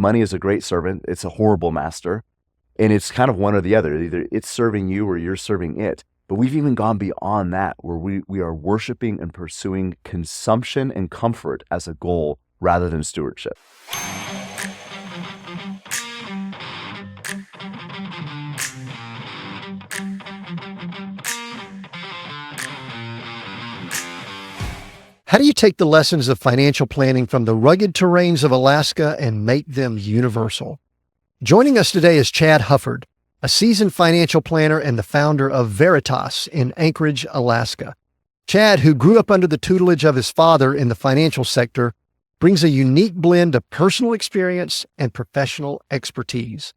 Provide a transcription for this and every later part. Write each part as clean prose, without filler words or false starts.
Money is a great servant. It's a horrible master. And it's kind of one or the other. Either it's serving you or you're serving it. But we've even gone beyond that, where we are worshiping and pursuing consumption and comfort as a goal rather than stewardship. How do you take the lessons of financial planning from the rugged terrains of Alaska and make them universal? Joining us today is Chad Hufford, a seasoned financial planner and the founder of Veritas in Anchorage, Alaska. Chad, who grew up under the tutelage of his father in the financial sector, brings a unique blend of personal experience and professional expertise.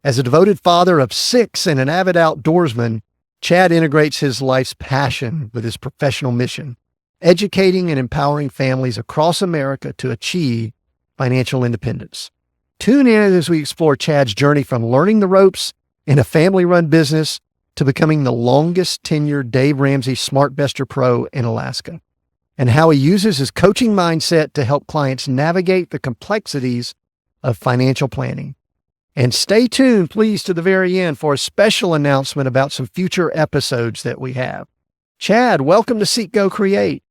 As a devoted father of 6 and an avid outdoorsman, Chad integrates his life's passion with his professional mission, educating and empowering families across America to achieve financial independence. Tune in as we explore Chad's journey from learning the ropes in a family-run business to becoming the longest tenured Dave Ramsey SmartVestor Pro in Alaska, and how he uses his coaching mindset to help clients navigate the complexities of financial planning. And stay tuned, please, to the very end for a special announcement about some future episodes that we have. Chad, welcome to Seek, Go, Create.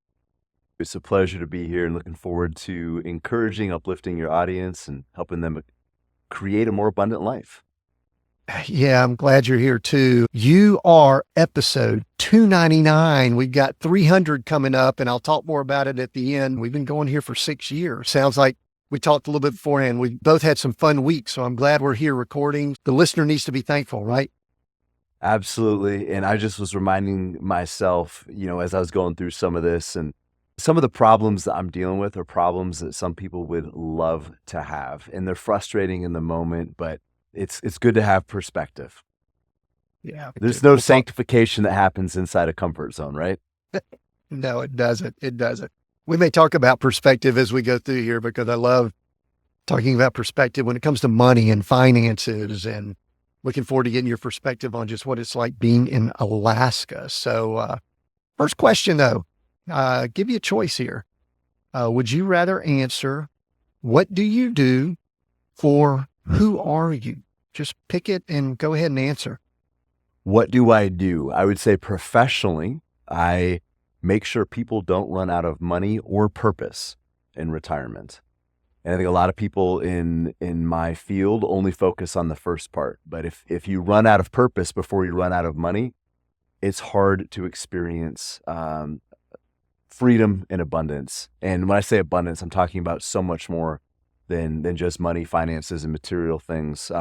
It's a pleasure to be here and looking forward to encouraging, uplifting your audience and helping them create a more abundant life. Yeah, I'm glad you're here too. You are episode 299. We've got 300 coming up, and I'll talk more about it at the end. We've been going here for 6 years. Sounds like we talked a little bit beforehand. We both had some fun weeks, so I'm glad we're here recording. The listener needs to be thankful, right? Absolutely. And I just was reminding myself, as I was going through some of this, and some of the problems that I'm dealing with are problems that some people would love to have, and they're frustrating in the moment, but it's good to have perspective. Yeah. There's no sanctification that happens inside a comfort zone, right? No, it doesn't. It doesn't. We may talk about perspective as we go through here, because I love talking about perspective when it comes to money and finances, and looking forward to getting your perspective on just what it's like being in Alaska. So first question though, give you a choice here. Would you rather answer, what do you do, or who are you? Just pick it and go ahead and answer. What do I do? I would say professionally, I make sure people don't run out of money or purpose in retirement. And I think a lot of people in my field only focus on the first part. But if you run out of purpose before you run out of money, it's hard to experience freedom and abundance. And when I say abundance, I'm talking about so much more than just money, finances, and material things.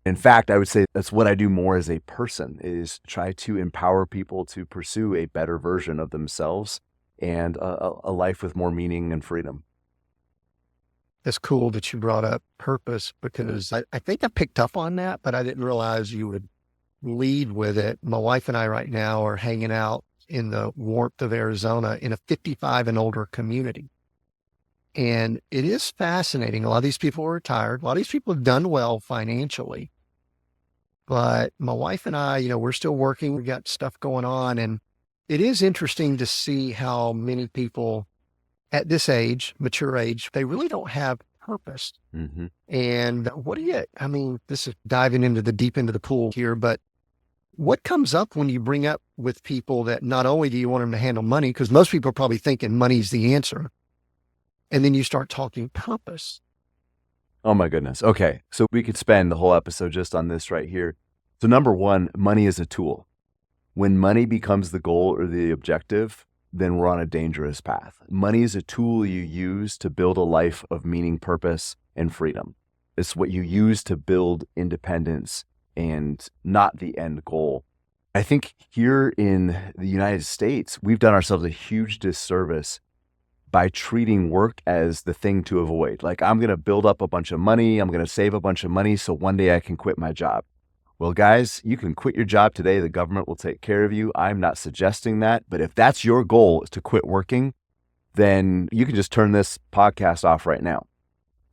In fact, I would say that's what I do more as a person, is try to empower people to pursue a better version of themselves and a life with more meaning and freedom. It's cool that you brought up purpose, because I think I picked up on that, but I didn't realize you would lead with it. My wife and I right now are hanging out in the warmth of Arizona in a 55 and older community. And it is fascinating. A lot of these people are retired. A lot of these people have done well financially. But my wife and I, we're still working. We got stuff going on. And it is interesting to see how many people at this age, mature age, they really don't have purpose. Mm-hmm. And this is diving into the deep end of the pool here, but what comes up when you bring up with people that not only do you want them to handle money, because most people are probably thinking money's the answer, and then you start talking purpose. Oh my goodness. Okay. So we could spend the whole episode just on this right here. So number one, money is a tool. When money becomes the goal or the objective, then we're on a dangerous path. Money is a tool you use to build a life of meaning, purpose, and freedom. It's what you use to build independence and not the end goal. I think here in the United States, we've done ourselves a huge disservice by treating work as the thing to avoid. Like, I'm going to build up a bunch of money. I'm going to save a bunch of money so one day I can quit my job. Well, guys, you can quit your job today. The government will take care of you. I'm not suggesting that. But if that's your goal, is to quit working, then you can just turn this podcast off right now.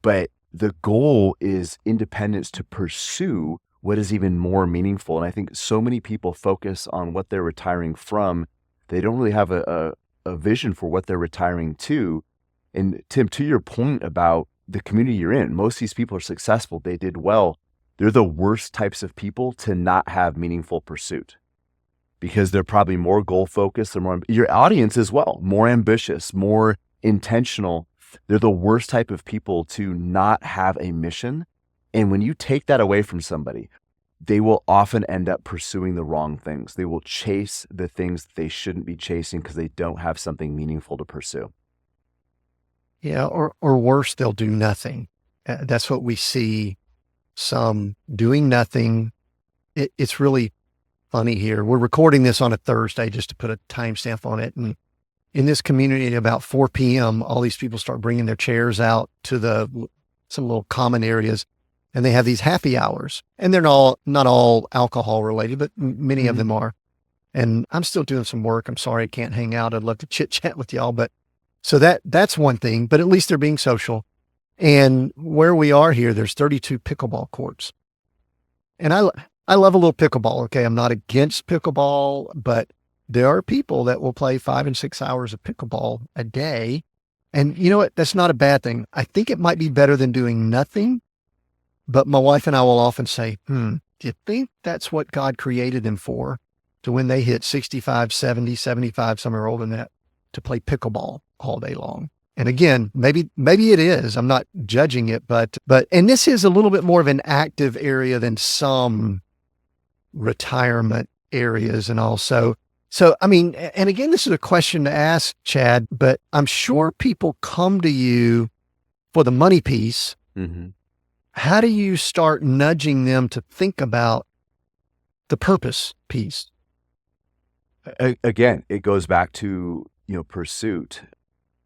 But the goal is independence to pursue what is even more meaningful. And I think so many people focus on what they're retiring from. They don't really have a vision for what they're retiring to. And Tim, to your point about, the community you're in. Most of these people are successful. They did well. They're the worst types of people to not have meaningful pursuit because they're probably more goal focused. They're more, your audience as well, more ambitious, more intentional. They're the worst type of people to not have a mission. And when you take that away from somebody, they will often end up pursuing the wrong things. They will chase the things they shouldn't be chasing because they don't have something meaningful to pursue. Yeah. Or worse, they'll do nothing. That's what we see, some doing nothing. It's really funny here. We're recording this on a Thursday just to put a timestamp on it. And in this community at about 4 p.m., all these people start bringing their chairs out to some little common areas, and they have these happy hours, and they're not all alcohol related, but many of them are. And I'm still doing some work. I'm sorry I can't hang out. I'd love to chit chat with y'all, but so that's one thing, but at least they're being social. And where we are here, there's 32 pickleball courts. And I love a little pickleball. Okay. I'm not against pickleball, but there are people that will play 5 and 6 hours of pickleball a day. And you know what? That's not a bad thing. I think it might be better than doing nothing. But my wife and I will often say, do you think that's what God created them for? To when they hit 65, 70, 75, some are older than that, to play pickleball all day long. And again, maybe it is. I'm not judging it, but and this is a little bit more of an active area than some retirement areas and also. So, I mean, and again, this is a question to ask, Chad, but I'm sure people come to you for the money piece. Mm-hmm. How do you start nudging them to think about the purpose piece? Again, it goes back to, pursuit.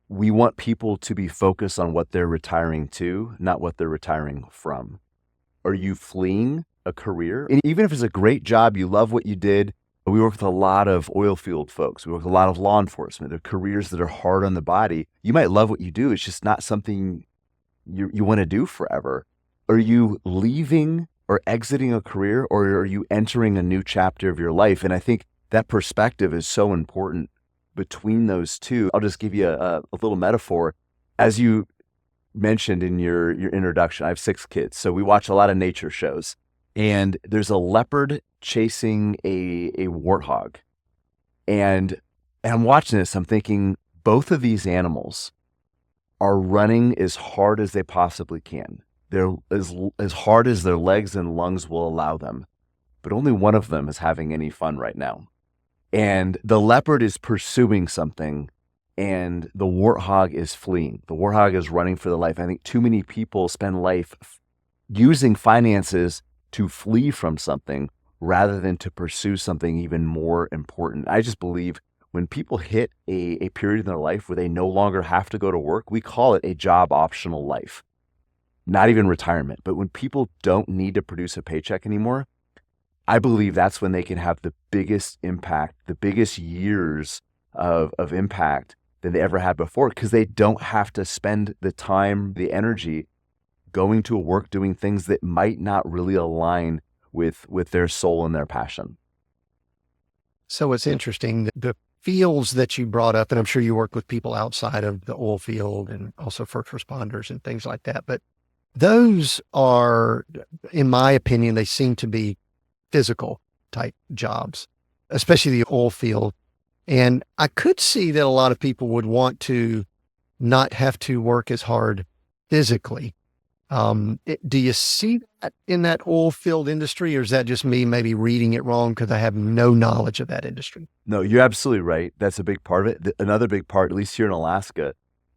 We want people to be focused on what they're retiring to, not what they're retiring from. Are you fleeing a career? And even if it's a great job, you love what you did. We work with a lot of oil field folks. We work with a lot of law enforcement. They're careers that are hard on the body. You might love what you do. It's just not something you want to do forever. Are you leaving or exiting a career, or are you entering a new chapter of your life? And I think that perspective is so important between those two. I'll just give you a little metaphor. As you mentioned in your introduction, I have 6 kids. So we watch a lot of nature shows. And there's a leopard chasing a warthog. And I'm watching this, I'm thinking, both of these animals are running as hard as they possibly can. They're as hard as their legs and lungs will allow them. But only one of them is having any fun right now. And the leopard is pursuing something, and the warthog is fleeing. The warthog is running for their life. I think too many people spend life using finances to flee from something rather than to pursue something even more important. I just believe when people hit a period in their life where they no longer have to go to work, we call it a job optional life. Not even retirement, but when people don't need to produce a paycheck anymore, I believe that's when they can have the biggest impact, the biggest years of impact than they ever had before, because they don't have to spend the time, the energy going to work, doing things that might not really align with their soul and their passion. So it's interesting, the fields that you brought up, and I'm sure you work with people outside of the oil field and also first responders and things like that, but those are, in my opinion, they seem to be physical type jobs, especially the oil field. And I could see that a lot of people would want to not have to work as hard physically. Do you see that in that oil field industry, or is that just me maybe reading it wrong because I have no knowledge of that industry? No, you're absolutely right. That's a big part of it. Another big part, at least here in Alaska,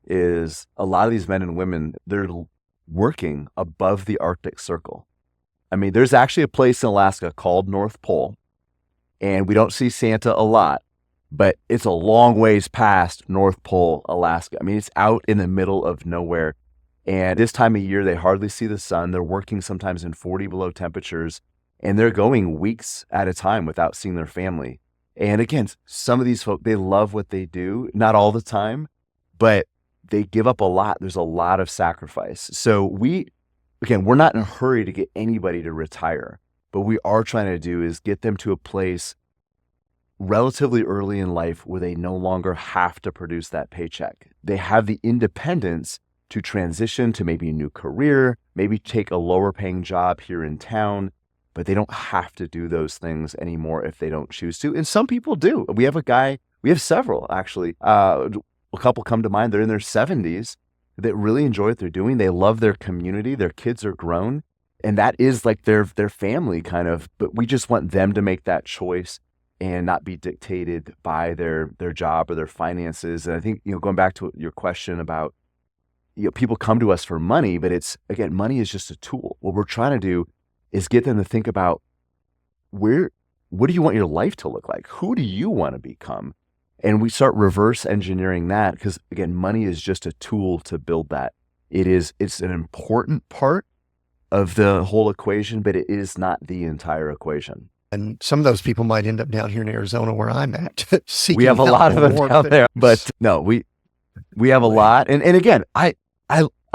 is a lot of these men and women, they're working above the Arctic Circle. I mean, there's actually a place in Alaska called North Pole, and we don't see Santa a lot, but it's a long ways past North Pole, Alaska. I mean, it's out in the middle of nowhere. And this time of year, they hardly see the sun. They're working sometimes in 40 below temperatures, and they're going weeks at a time without seeing their family. And again, some of these folks, they love what they do, not all the time, but they give up a lot. There's a lot of sacrifice. So we're not in a hurry to get anybody to retire, but what we are trying to do is get them to a place relatively early in life where they no longer have to produce that paycheck. They have the independence to transition to maybe a new career, maybe take a lower paying job here in town, but they don't have to do those things anymore if they don't choose to. And some people do. We have several actually. A couple come to mind. They're in their 70s that really enjoy what they're doing. They love their community. Their kids are grown. And that is like their family kind of, but we just want them to make that choice and not be dictated by their job or their finances. And I think, going back to your question about, people come to us for money, but again, money is just a tool. What we're trying to do is get them to think about what do you want your life to look like? Who do you want to become? And we start reverse engineering that because again, money is just a tool to build that. It's an important part of the whole equation, but it is not the entire equation. And some of those people might end up down here in Arizona where I'm at. We have a lot of them down there, but no, we have a lot. And again, I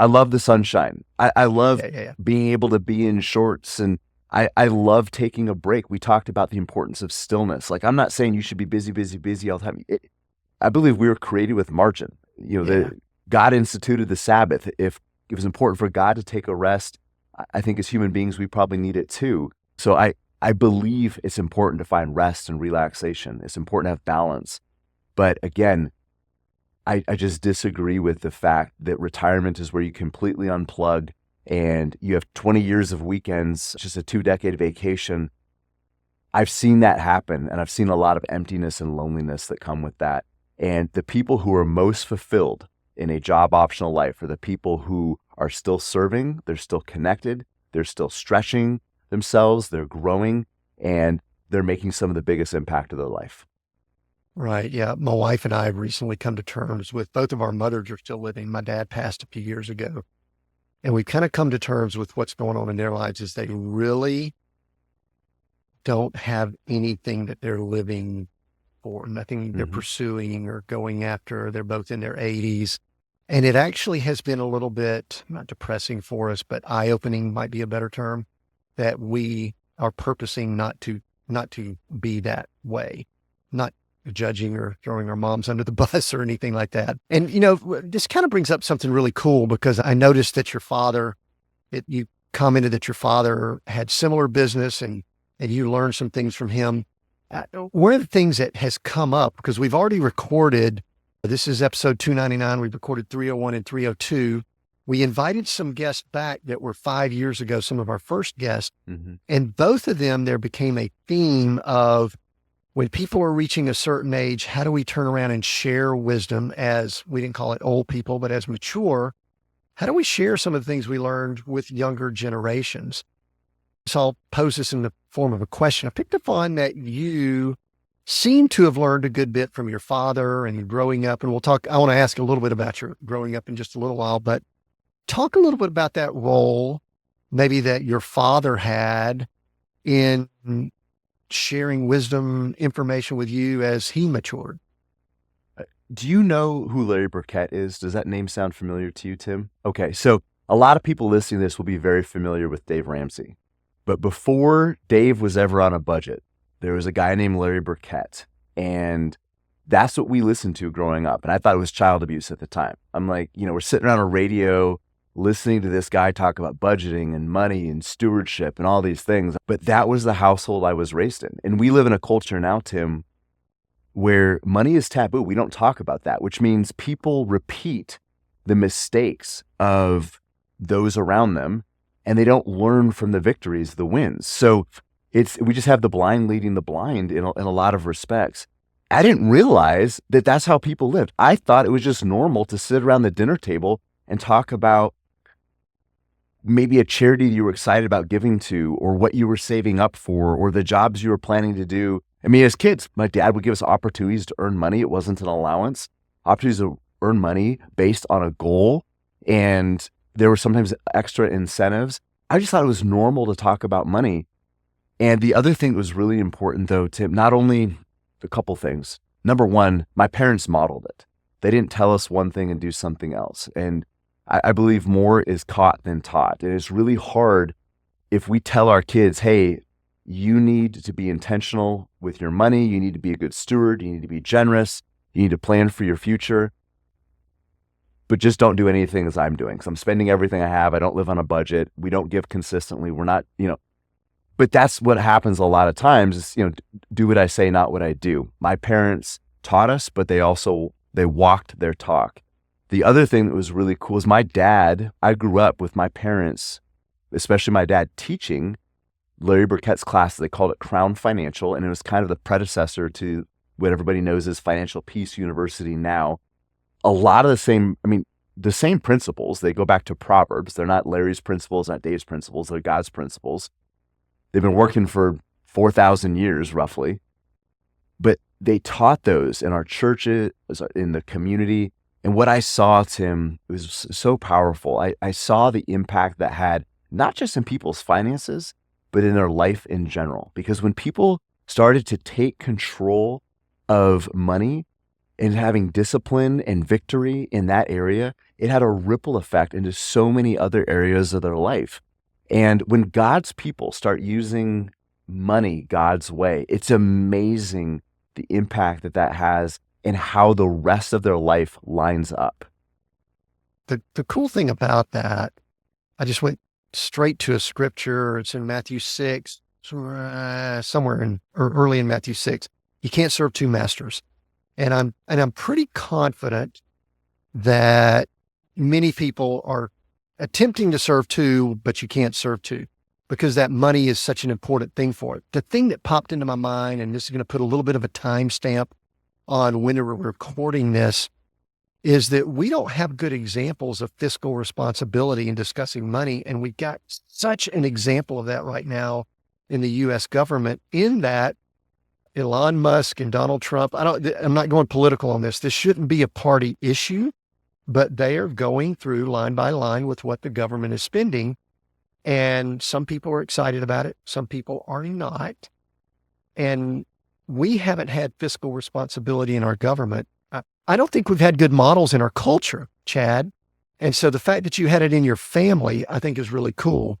love the sunshine. I love being able to be in shorts, and I love taking a break. We talked about the importance of stillness. Like, I'm not saying you should be busy all the time. I believe we were created with margin. God instituted the Sabbath. If it was important for God to take a rest, I think as human beings, we probably need it too. So I believe it's important to find rest and relaxation. It's important to have balance. But again, I just disagree with the fact that retirement is where you completely unplug and you have 20 years of weekends, just a 2-decade vacation. I've seen that happen, and I've seen a lot of emptiness and loneliness that come with that. And the people who are most fulfilled in a job optional life are the people who are still serving, they're still connected, they're still stretching themselves, they're growing, and they're making some of the biggest impact of their life. Right. Yeah. My wife and I have recently come to terms with both of our mothers are still living. My dad passed a few years ago. And we've kind of come to terms with what's going on in their lives is they really don't have anything that they're living for, nothing they're pursuing or going after. They're both in their 80s. And it actually has been a little bit, not depressing for us, but eye-opening might be a better term, that we are purposing not to be that way, not judging or throwing our moms under the bus or anything like that. And, this kind of brings up something really cool because I noticed that your father, you commented that your father had similar business and you learned some things from him. One of the things that has come up, because we've already recorded, this is episode 299, we've recorded 301 and 302. We invited some guests back that were 5 years ago, some of our first guests, and both of them, there became a theme of when people are reaching a certain age, how do we turn around and share wisdom as, we didn't call it old people, but as mature, how do we share some of the things we learned with younger generations? So I'll pose this in the form of a question. I picked up on that you seem to have learned a good bit from your father and growing up, and I want to ask a little bit about your growing up in just a little while, but talk a little bit about that role maybe that your father had in sharing wisdom, information with you as he matured. Do you know who Larry Burkett is? Does that name sound familiar to you, Tim? Okay, so a lot of people listening to this will be very familiar with Dave Ramsey. But before Dave was ever on a budget, there was a guy named Larry Burkett. And that's what we listened to growing up. And I thought it was child abuse at the time. I'm like, we're sitting around a radio listening to this guy talk about budgeting and money and stewardship and all these things. But that was the household I was raised in. And we live in a culture now, Tim, where money is taboo. We don't talk about that, which means people repeat the mistakes of those around them and they don't learn from the victories, the wins. So we just have the blind leading the blind in a lot of respects. I didn't realize that that's how people lived. I thought it was just normal to sit around the dinner table and talk about maybe a charity you were excited about giving to, or what you were saving up for, or the jobs you were planning to do. I mean, as kids, my dad would give us opportunities to earn money. It wasn't an allowance. Opportunities to earn money based on a goal. And there were sometimes extra incentives. I just thought it was normal to talk about money. And the other thing that was really important though, Tim, not only a couple things. Number one, my parents modeled it. They didn't tell us one thing and do something else. And I believe more is caught than taught. And it's really hard if we tell our kids, hey, you need to be intentional with your money. You need to be a good steward. You need to be generous. You need to plan for your future. but just don't do anything as I'm doing. So I'm spending everything I have. I don't live on a budget. We don't give consistently. We're not, but that's what happens a lot of times is, do what I say, not what I do. My parents taught us, but they walked their talk. The other thing that was really cool is I grew up with my parents, especially my dad, teaching Larry Burkett's class. They called it Crown Financial, and it was kind of the predecessor to what everybody knows as Financial Peace University now. A lot of the same principles. They go back to Proverbs. They're not Larry's principles, not Dave's principles. They're God's principles. They've been working for 4,000 years, roughly. But they taught those in our churches, in the community. And what I saw, Tim, was so powerful. I saw the impact that had, not just in people's finances, but in their life in general. Because when people started to take control of money and having discipline and victory in that area, it had a ripple effect into so many other areas of their life. And when God's people start using money God's way, it's amazing the impact that has and how the rest of their life lines up. The cool thing about that, I just went straight to a scripture. It's in Matthew 6, somewhere early in Matthew 6. You can't serve two masters. And I'm pretty confident that many people are attempting to serve two, but you can't serve two because that money is such an important thing for it. The thing that popped into my mind, and this is going to put a little bit of a timestamp on when we're recording this, is that we don't have good examples of fiscal responsibility in discussing money. And we've got such an example of that right now in the U.S. government, in that Elon Musk and Donald Trump, I'm not going political on this. This shouldn't be a party issue, but they are going through line by line with what the government is spending. And some people are excited about it. Some people are not. And we haven't had fiscal responsibility in our government. I don't think we've had good models in our culture, Chad. And so the fact that you had it in your family, I think is really cool.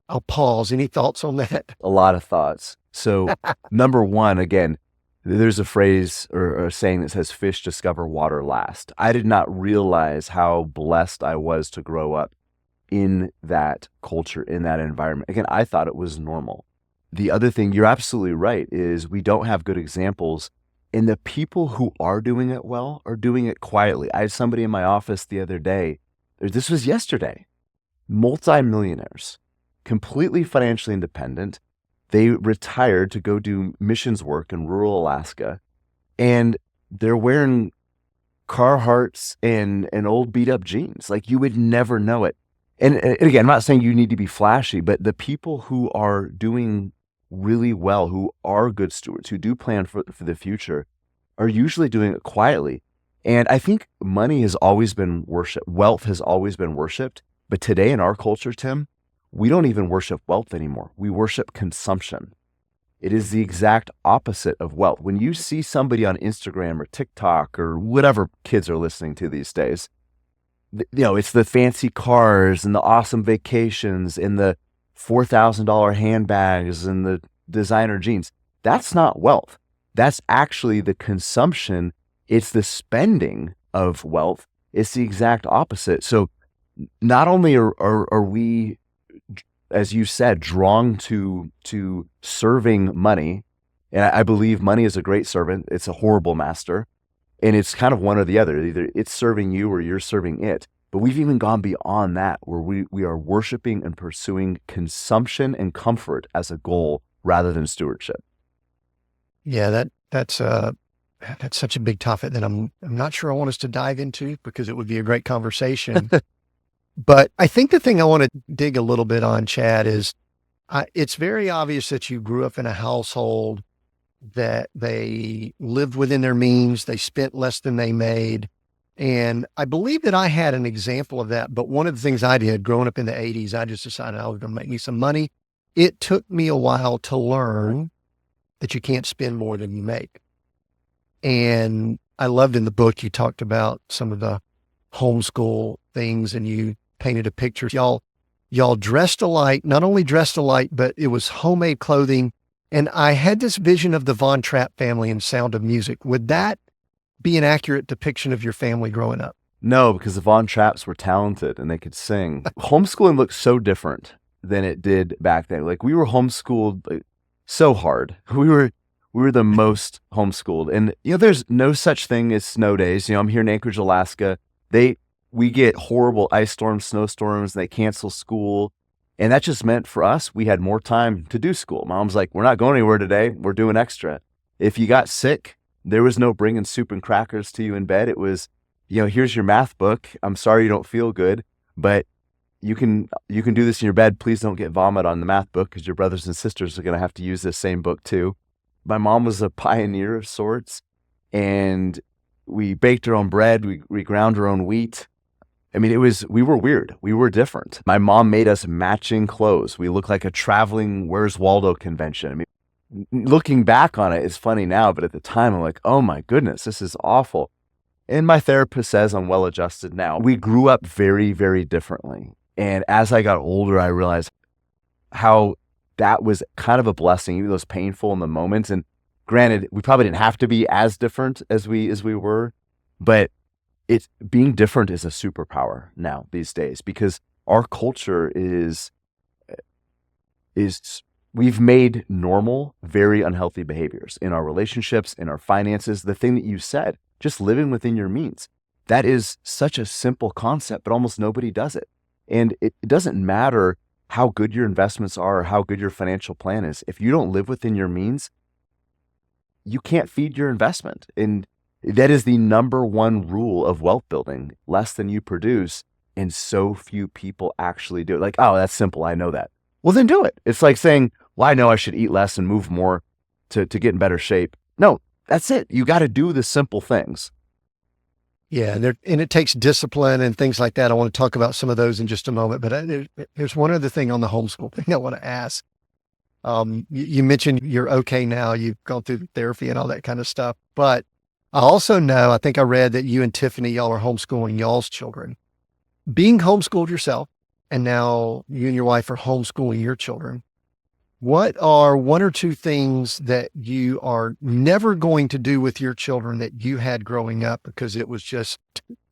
I'll pause. Any thoughts on that? A lot of thoughts. So number one, again, there's a phrase or a saying that says fish discover water last. I did not realize how blessed I was to grow up in that culture, in that environment. Again, I thought it was normal. The other thing, you're absolutely right, is we don't have good examples. And the people who are doing it well are doing it quietly. I had somebody in my office the other day, this was yesterday, multimillionaires, completely financially independent. They retired to go do missions work in rural Alaska, and they're wearing Carhartts and old beat up jeans. Like, you would never know it. And again, I'm not saying you need to be flashy, but the people who are doing really well, who are good stewards, who do plan for the future, are usually doing it quietly. And I think money has always been worshiped. Wealth has always been worshiped. But today in our culture, Tim, we don't even worship wealth anymore. We worship consumption. It is the exact opposite of wealth. When you see somebody on Instagram or TikTok or whatever kids are listening to these days, it's the fancy cars and the awesome vacations and the $4,000 handbags and the designer jeans. That's not wealth. That's actually the consumption. It's the spending of wealth. It's the exact opposite. So not only are we, as you said, drawn to serving money, and I believe money is a great servant. It's a horrible master. And it's kind of one or the other. Either it's serving you or you're serving it. But we've even gone beyond that, where we are worshiping and pursuing consumption and comfort as a goal rather than stewardship. Yeah, that's such a big topic that I'm not sure I want us to dive into, because it would be a great conversation. But I think the thing I want to dig a little bit on, Chad, is it's very obvious that you grew up in a household that they lived within their means. They spent less than they made. And I believe that I had an example of that. But one of the things I did growing up in the 80s, I just decided I was going to make me some money. It took me a while to learn that you can't spend more than you make. And I loved in the book, you talked about some of the homeschool things, and you painted a picture. Y'all dressed alike, not only dressed alike, but it was homemade clothing. And I had this vision of the Von Trapp family in Sound of Music. Would that be an accurate depiction of your family growing up? No, because the Von Trapps were talented and they could sing. Homeschooling looked so different than it did back then. Like we were homeschooled like, so hard. We were the most homeschooled. And there's no such thing as snow days. I'm here in Anchorage, Alaska. We get horrible ice storms, snowstorms, they cancel school. And that just meant for us, we had more time to do school. Mom's like, we're not going anywhere today. We're doing extra. If you got sick, there was no bringing soup and crackers to you in bed. It was, here's your math book. I'm sorry you don't feel good, but you can do this in your bed. Please don't get vomit on the math book because your brothers and sisters are going to have to use this same book too. My mom was a pioneer of sorts, and we baked our own bread. We ground our own wheat. I mean, we were weird. We were different. My mom made us matching clothes. We looked like a traveling Where's Waldo convention. I mean, looking back on it, it's funny now, but at the time I'm like, oh my goodness, this is awful. And my therapist says I'm well adjusted now. We grew up very, very differently. And as I got older, I realized how that was kind of a blessing, even though it was painful in the moment. And granted, we probably didn't have to be as different as we were, but being different is a superpower now these days, because our culture is we've made normal very unhealthy behaviors in our relationships, in our finances. The thing that you said, just living within your means, that is such a simple concept, but almost nobody does it. And it doesn't matter how good your investments are or how good your financial plan is. If you don't live within your means, you can't feed your investment. And that is the number one rule of wealth building: less than you produce. And so few people actually do it. Like, oh, that's simple. I know that. Well, then do it. It's like saying, well, I know I should eat less and move more to get in better shape. No, that's it. You got to do the simple things. Yeah, and it takes discipline and things like that. I want to talk about some of those in just a moment. But there's one other thing on the homeschool thing I want to ask. You mentioned you're okay now. You've gone through therapy and all that kind of stuff. But I also know, I think I read that you and Tiffany, y'all are homeschooling y'all's children. Being homeschooled yourself, and now you and your wife are homeschooling your children. What are one or two things that you are never going to do with your children that you had growing up because it was just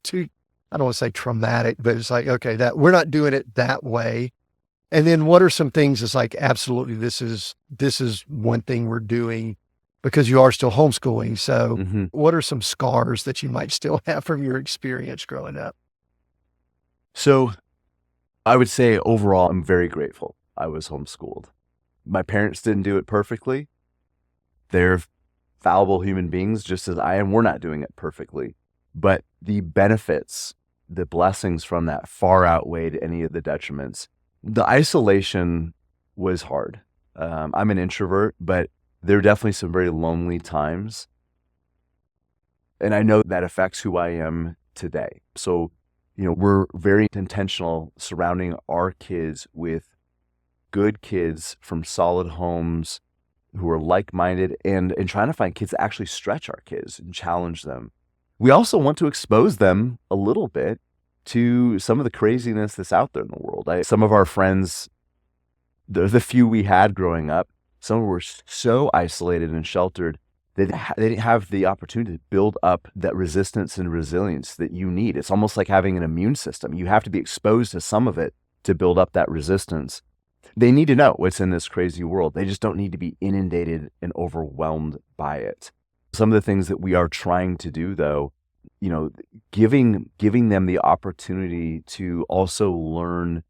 too, I don't want to say traumatic, but it's like, okay, that we're not doing it that way. And then what are some things that's like, absolutely, this is one thing we're doing because you are still homeschooling. So what are some scars that you might still have from your experience growing up? So I would say overall, I'm very grateful I was homeschooled. My parents didn't do it perfectly. They're fallible human beings just as I am. We're not doing it perfectly, but the benefits, the blessings from that far outweighed any of the detriments. The isolation was hard. I'm an introvert, but there are definitely some very lonely times. And I know that affects who I am today. So, we're very intentional surrounding our kids with good kids from solid homes who are like-minded and trying to find kids that actually stretch our kids and challenge them. We also want to expose them a little bit to some of the craziness that's out there in the world. Some of our friends, the few we had growing up, some were so isolated and sheltered that they didn't have the opportunity to build up that resistance and resilience that you need. It's almost like having an immune system. You have to be exposed to some of it to build up that resistance. They need to know what's in this crazy world. They just don't need to be inundated and overwhelmed by it. Some of the things that we are trying to do, though, giving them the opportunity to also learn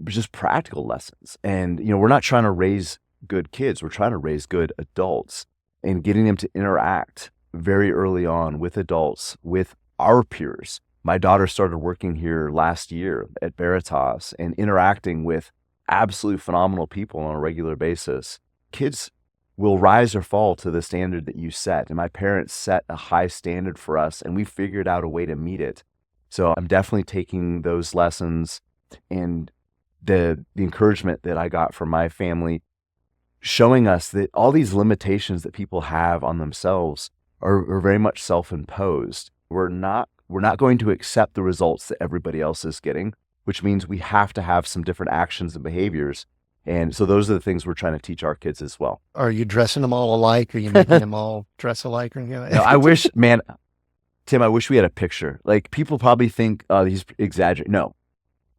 just practical lessons. And, we're not trying to raise good kids. We're trying to raise good adults, and getting them to interact very early on with adults, with our peers. My daughter started working here last year at Veritas and interacting with absolute phenomenal people on a regular basis. Kids will rise or fall to the standard that you set. And my parents set a high standard for us, and we figured out a way to meet it. So I'm definitely taking those lessons and the encouragement that I got from my family, showing us that all these limitations that people have on themselves are very much self-imposed. We're not going to accept the results that everybody else is getting, which means we have to have some different actions and behaviors. And so those are the things we're trying to teach our kids as well. Are you dressing them all alike? Are you making them all dress alike? Or, No, I wish, man, Tim, I wish we had a picture. Like people probably think, oh, he's exaggerating. No,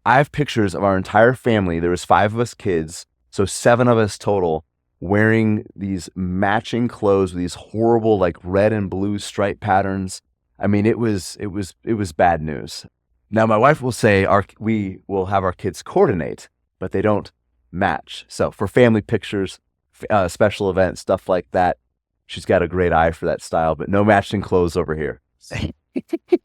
I have pictures of our entire family. There was 5 of us kids, so 7 of us total, wearing these matching clothes with these horrible like red and blue stripe patterns. I mean, it was bad news. Now my wife will say we will have our kids coordinate, but they don't match. So for family pictures, special events, stuff like that, she's got a great eye for that style, but no matching clothes over here.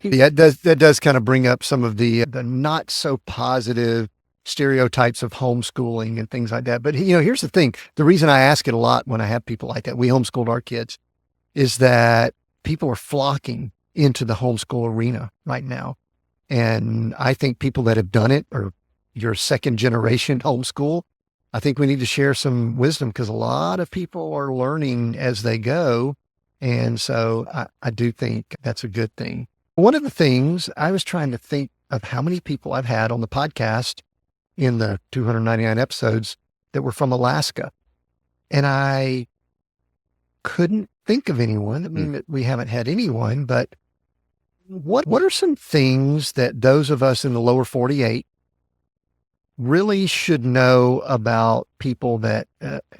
Yeah, that does kind of bring up some of the not so positive stereotypes of homeschooling and things like that. But here's the thing. The reason I ask it a lot when I have people like that, we homeschooled our kids, is that people are flocking into the homeschool arena right now. And I think people that have done it, or your second generation homeschool, I think we need to share some wisdom because a lot of people are learning as they go. And so I do think that's a good thing. One of the things I was trying to think of how many people I've had on the podcast in the 299 episodes that were from Alaska. And I couldn't think of anyone. I mean, that we haven't had anyone, but what are some things that those of us in the lower 48 really should know about people that,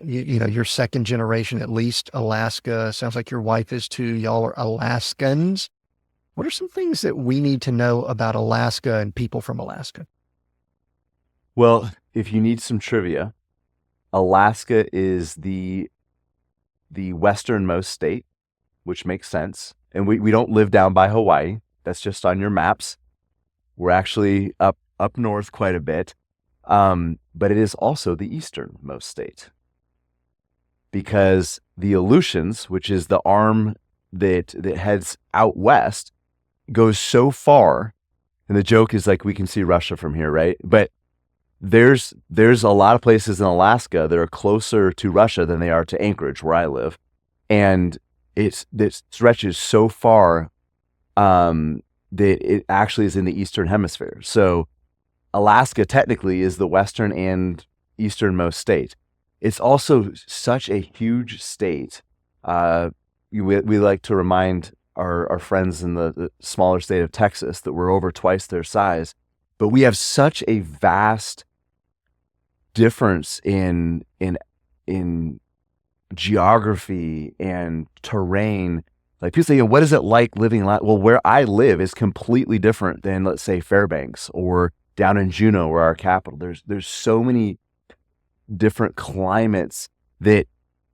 your second generation, at least Alaska? Sounds like your wife is too. Y'all are Alaskans. What are some things that we need to know about Alaska and people from Alaska? Well, if you need some trivia, Alaska is the westernmost state, which makes sense. And we don't live down by Hawaii. That's just on your maps. We're actually up north quite a bit. But it is also the easternmost state because the Aleutians, which is the arm that heads out west, goes so far. And the joke is like, we can see Russia from here, right? But there's a lot of places in Alaska that are closer to Russia than they are to Anchorage, where I live. And it stretches so far, that it actually is in the Eastern Hemisphere. So Alaska technically is the western and easternmost state. It's also such a huge state. We like to remind our friends in the smaller state of Texas that we're over twice their size, but we have such a vast difference in geography and terrain. Like people say, what is it like living? Well, where I live is completely different than, let's say, Fairbanks or down in Juneau, where our capital. There's so many different climates that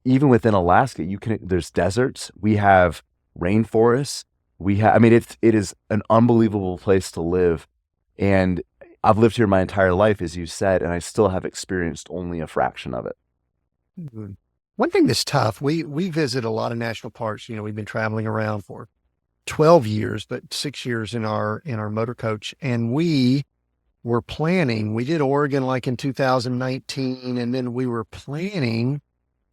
even within Alaska, there's deserts. We have rainforests. It is an unbelievable place to live. And I've lived here my entire life, as you said, and I still have experienced only a fraction of it. Mm-hmm. One thing that's tough, we visit a lot of national parks. We've been traveling around for 12 years, but 6 years in our motor coach. And we did Oregon like in 2019. And then we were planning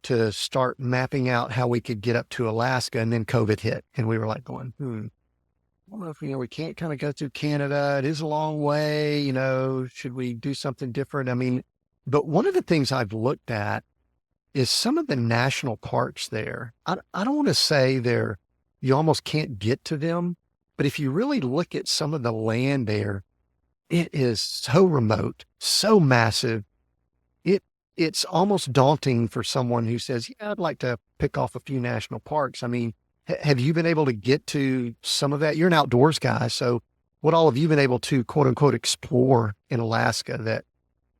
to start mapping out how we could get up to Alaska. And then COVID hit. And we were like going, I don't know if, we can't kind of go through Canada. It is a long way, should we do something different? But one of the things I've looked at is some of the national parks there. I don't want to say you almost can't get to them, but if you really look at some of the land there, it is so remote, so massive. It's almost daunting for someone who says, yeah, I'd like to pick off a few national parks. Have you been able to get to some of that? You're an outdoors guy. So what all have you been able to quote unquote explore in Alaska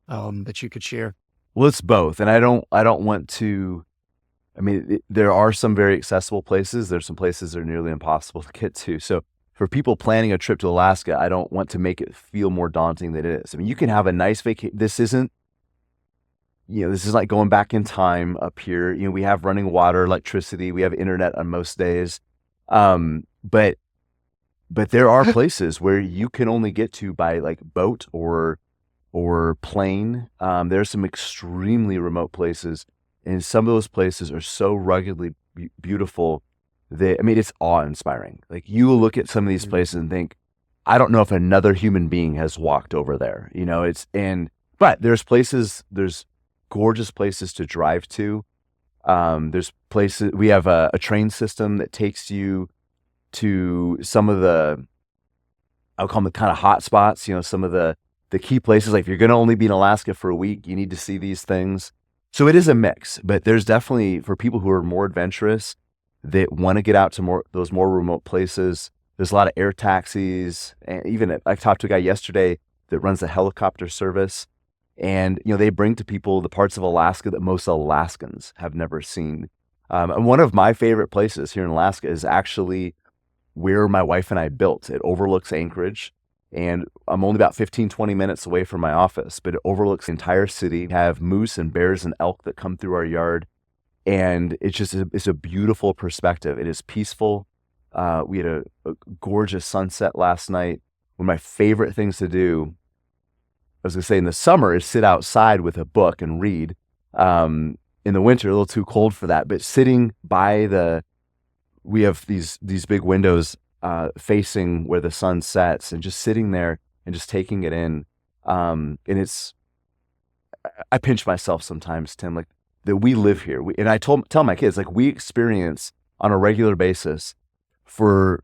that you could share? Well, it's both. And I don't want to, there are some very accessible places. There's some places that are nearly impossible to get to. So for people planning a trip to Alaska, I don't want to make it feel more daunting than it is. You can have a nice vacation. This isn't like going back in time up here. We have running water, electricity. We have internet on most days. But there are places where you can only get to by like boat or plane. There's some extremely remote places, and some of those places are so ruggedly beautiful that, it's awe-inspiring. Like you will look at some of these places and think, I don't know if another human being has walked over there. But there's gorgeous places to drive to. There's places, we have a train system that takes you to some of I'll call them the kind of hot spots, some of the key places. Like if you're going to only be in Alaska for a week, you need to see these things. So it is a mix, but there's definitely, for people who are more adventurous, that want to get out to those more remote places. There's a lot of air taxis, and even I talked to a guy yesterday that runs a helicopter service, and they bring to people the parts of Alaska that most Alaskans have never seen. And one of my favorite places here in Alaska is actually where my wife and I built. It overlooks Anchorage, and I'm only about 15, 20 minutes away from my office, but it overlooks the entire city. We have moose and bears and elk that come through our yard, and it's a beautiful perspective. It is peaceful. We had a gorgeous sunset last night. One of my favorite things to do, I was going to say in the summer, is sit outside with a book and read. In the winter, a little too cold for that, but sitting by we have these big windows facing where the sun sets, and just sitting there and just taking it in. And I pinch myself sometimes, Tim, like that we live here. And I tell my kids, like, we experience on a regular basis for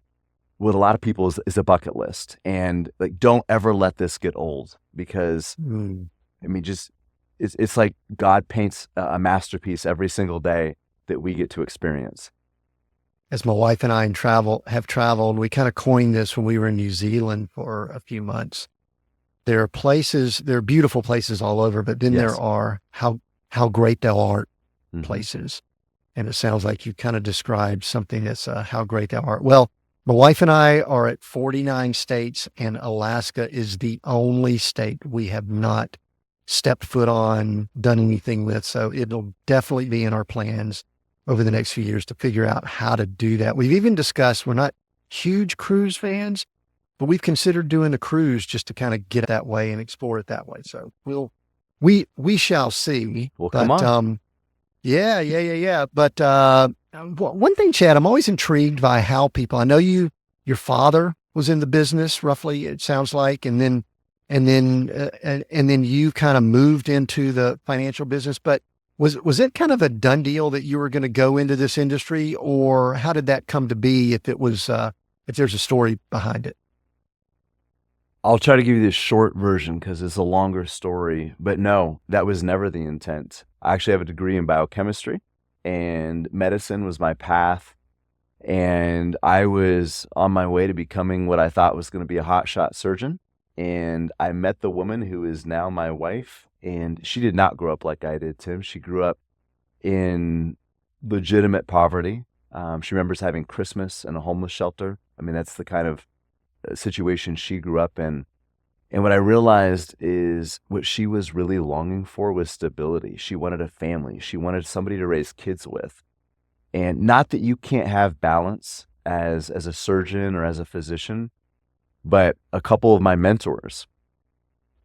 what a lot of people is a bucket list. And like, don't ever let this get old, because I mean, just it's like God paints a masterpiece every single day that we get to experience. As my wife and I have traveled, we kind of coined this when we were in New Zealand for a few months. There are beautiful places all over, but then there are how great thou art places. And it sounds like you kind of described something that's how great thou art. Well, my wife and I are at 49 states, and Alaska is the only state we have not stepped foot on, done anything with. So it'll definitely be in our plans over the next few years to figure out how to do that. We've even discussed, we're not huge cruise fans, but we've considered doing a cruise just to kind of get it that way and explore it that way. So we shall see. Well, come on. Yeah. But one thing, Chad, I'm always intrigued by how people, I know your father was in the business roughly, it sounds like, and then you kind of moved into the financial business, but was it kind of a done deal that you were going to go into this industry, or how did that come to be? If there's a story behind it. I'll try to give you the short version because it's a longer story, but no, that was never the intent. I actually have a degree in biochemistry, and medicine was my path. And I was on my way to becoming what I thought was going to be a hotshot surgeon. And I met the woman who is now my wife, and she did not grow up like I did, Tim. She grew up in legitimate poverty. She remembers having Christmas in a homeless shelter. I mean, that's the kind of situation she grew up in. And what I realized is what she was really longing for was stability. She wanted a family. She wanted somebody to raise kids with. And not that you can't have balance as a surgeon or as a physician, but a couple of my mentors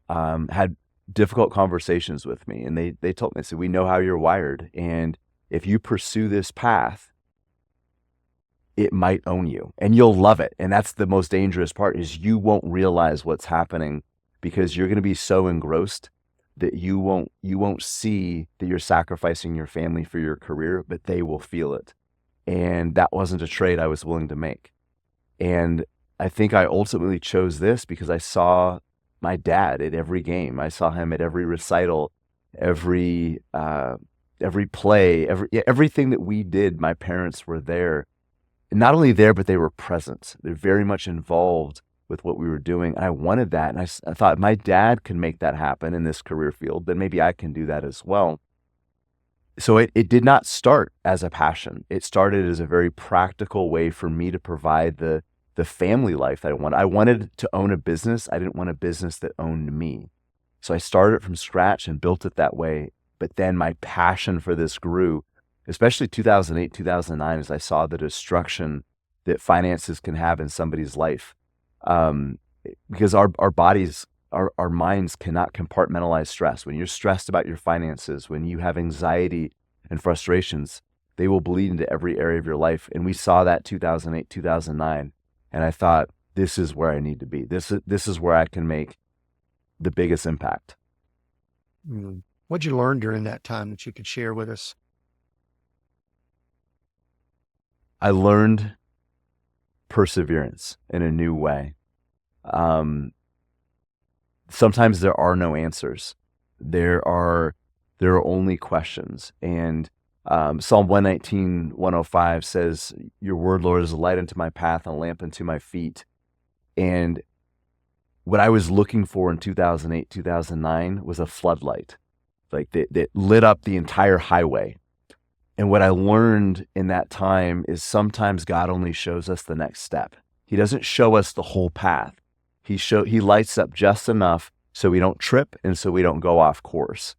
had difficult conversations with me, and they told me, they said, we know how you're wired, and if you pursue this path, it might own you and you'll love it. And that's the most dangerous part, is you won't realize what's happening because you're going to be so engrossed that you won't see that you're sacrificing your family for your career, but they will feel it. And that wasn't a trade I was willing to make. And I think I ultimately chose this because I saw my dad at every game. I saw him at every recital, every play, everything that we did. My parents were there. And not only there, but they were present. They're very much involved with what we were doing. And I wanted that. And I thought, my dad can make that happen in this career field, then maybe I can do that as well. So it did not start as a passion. It started as a very practical way for me to provide the family life that I wanted. I wanted to own a business. I didn't want a business that owned me. So I started from scratch and built it that way. But then my passion for this grew, especially 2008, 2009, as I saw the destruction that finances can have in somebody's life. Because our bodies, our minds cannot compartmentalize stress. When you're stressed about your finances, when you have anxiety and frustrations, they will bleed into every area of your life. And we saw that 2008, 2009. And I thought, this is where I need to be. This is where I can make the biggest impact. What'd you learn during that time that you could share with us? I learned perseverance in a new way. Sometimes there are no answers. There are only questions. And Psalm 119, 105 says, "Your word, Lord, is a light unto my path and a lamp unto my feet." And what I was looking for in 2008, 2009 was a floodlight, like that lit up the entire highway. And what I learned in that time is sometimes God only shows us the next step. He doesn't show us the whole path. He lights up just enough so we don't trip and so we don't go off course.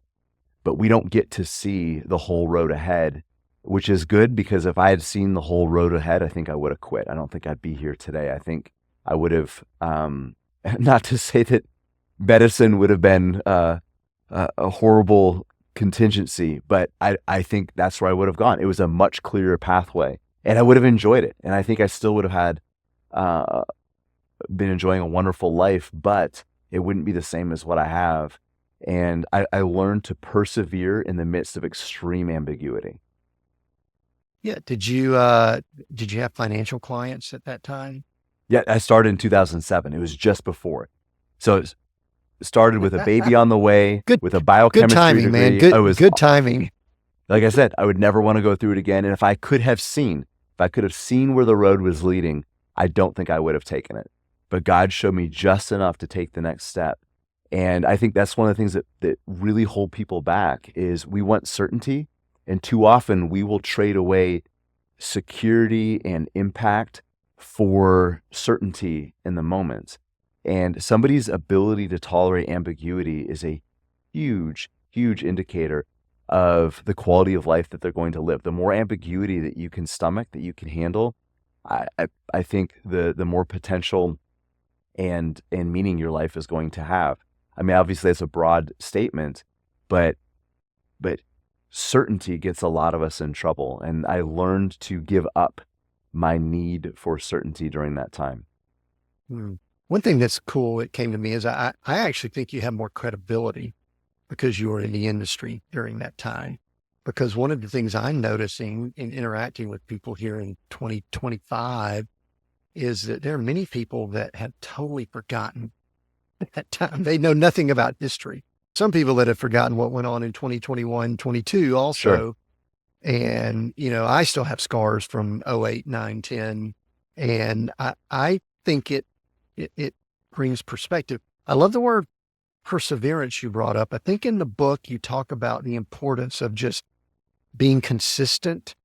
But we don't get to see the whole road ahead, which is good, because if I had seen the whole road ahead, I think I would have quit. I don't think I'd be here today. I think I would have, not to say that medicine would have been a horrible contingency, but I think that's where I would have gone. It was a much clearer pathway, and I would have enjoyed it. And I think I still would have had been enjoying a wonderful life, but it wouldn't be the same as what I have. And I learned to persevere in the midst of extreme ambiguity. Yeah. Did you have financial clients at that time? Yeah, I started in 2007. It was just before. So it started with a baby on the way, with a biochemistry good timing, degree. man. Good timing. Like I said, I would never want to go through it again. And if I could have seen where the road was leading, I don't think I would have taken it. But God showed me just enough to take the next step. And I think that's one of the things that really hold people back is we want certainty. And too often we will trade away security and impact for certainty in the moment. And somebody's ability to tolerate ambiguity is a huge, huge indicator of the quality of life that they're going to live. The more ambiguity that you can stomach, that you can handle, I think the more potential and meaning your life is going to have. I mean, obviously that's a broad statement, but certainty gets a lot of us in trouble. And I learned to give up my need for certainty during that time. One thing that's cool, it came to me, is I actually think you have more credibility because you were in the industry during that time. Because one of the things I'm noticing in interacting with people here in 2025 is that there are many people that have totally forgotten at that time. They know nothing about history. Some people that have forgotten what went on in 2021, 22 also. Sure. And, I still have scars from 08, 9, 10. And I think it brings perspective. I love the word perseverance you brought up. I think in the book, you talk about the importance of just being consistent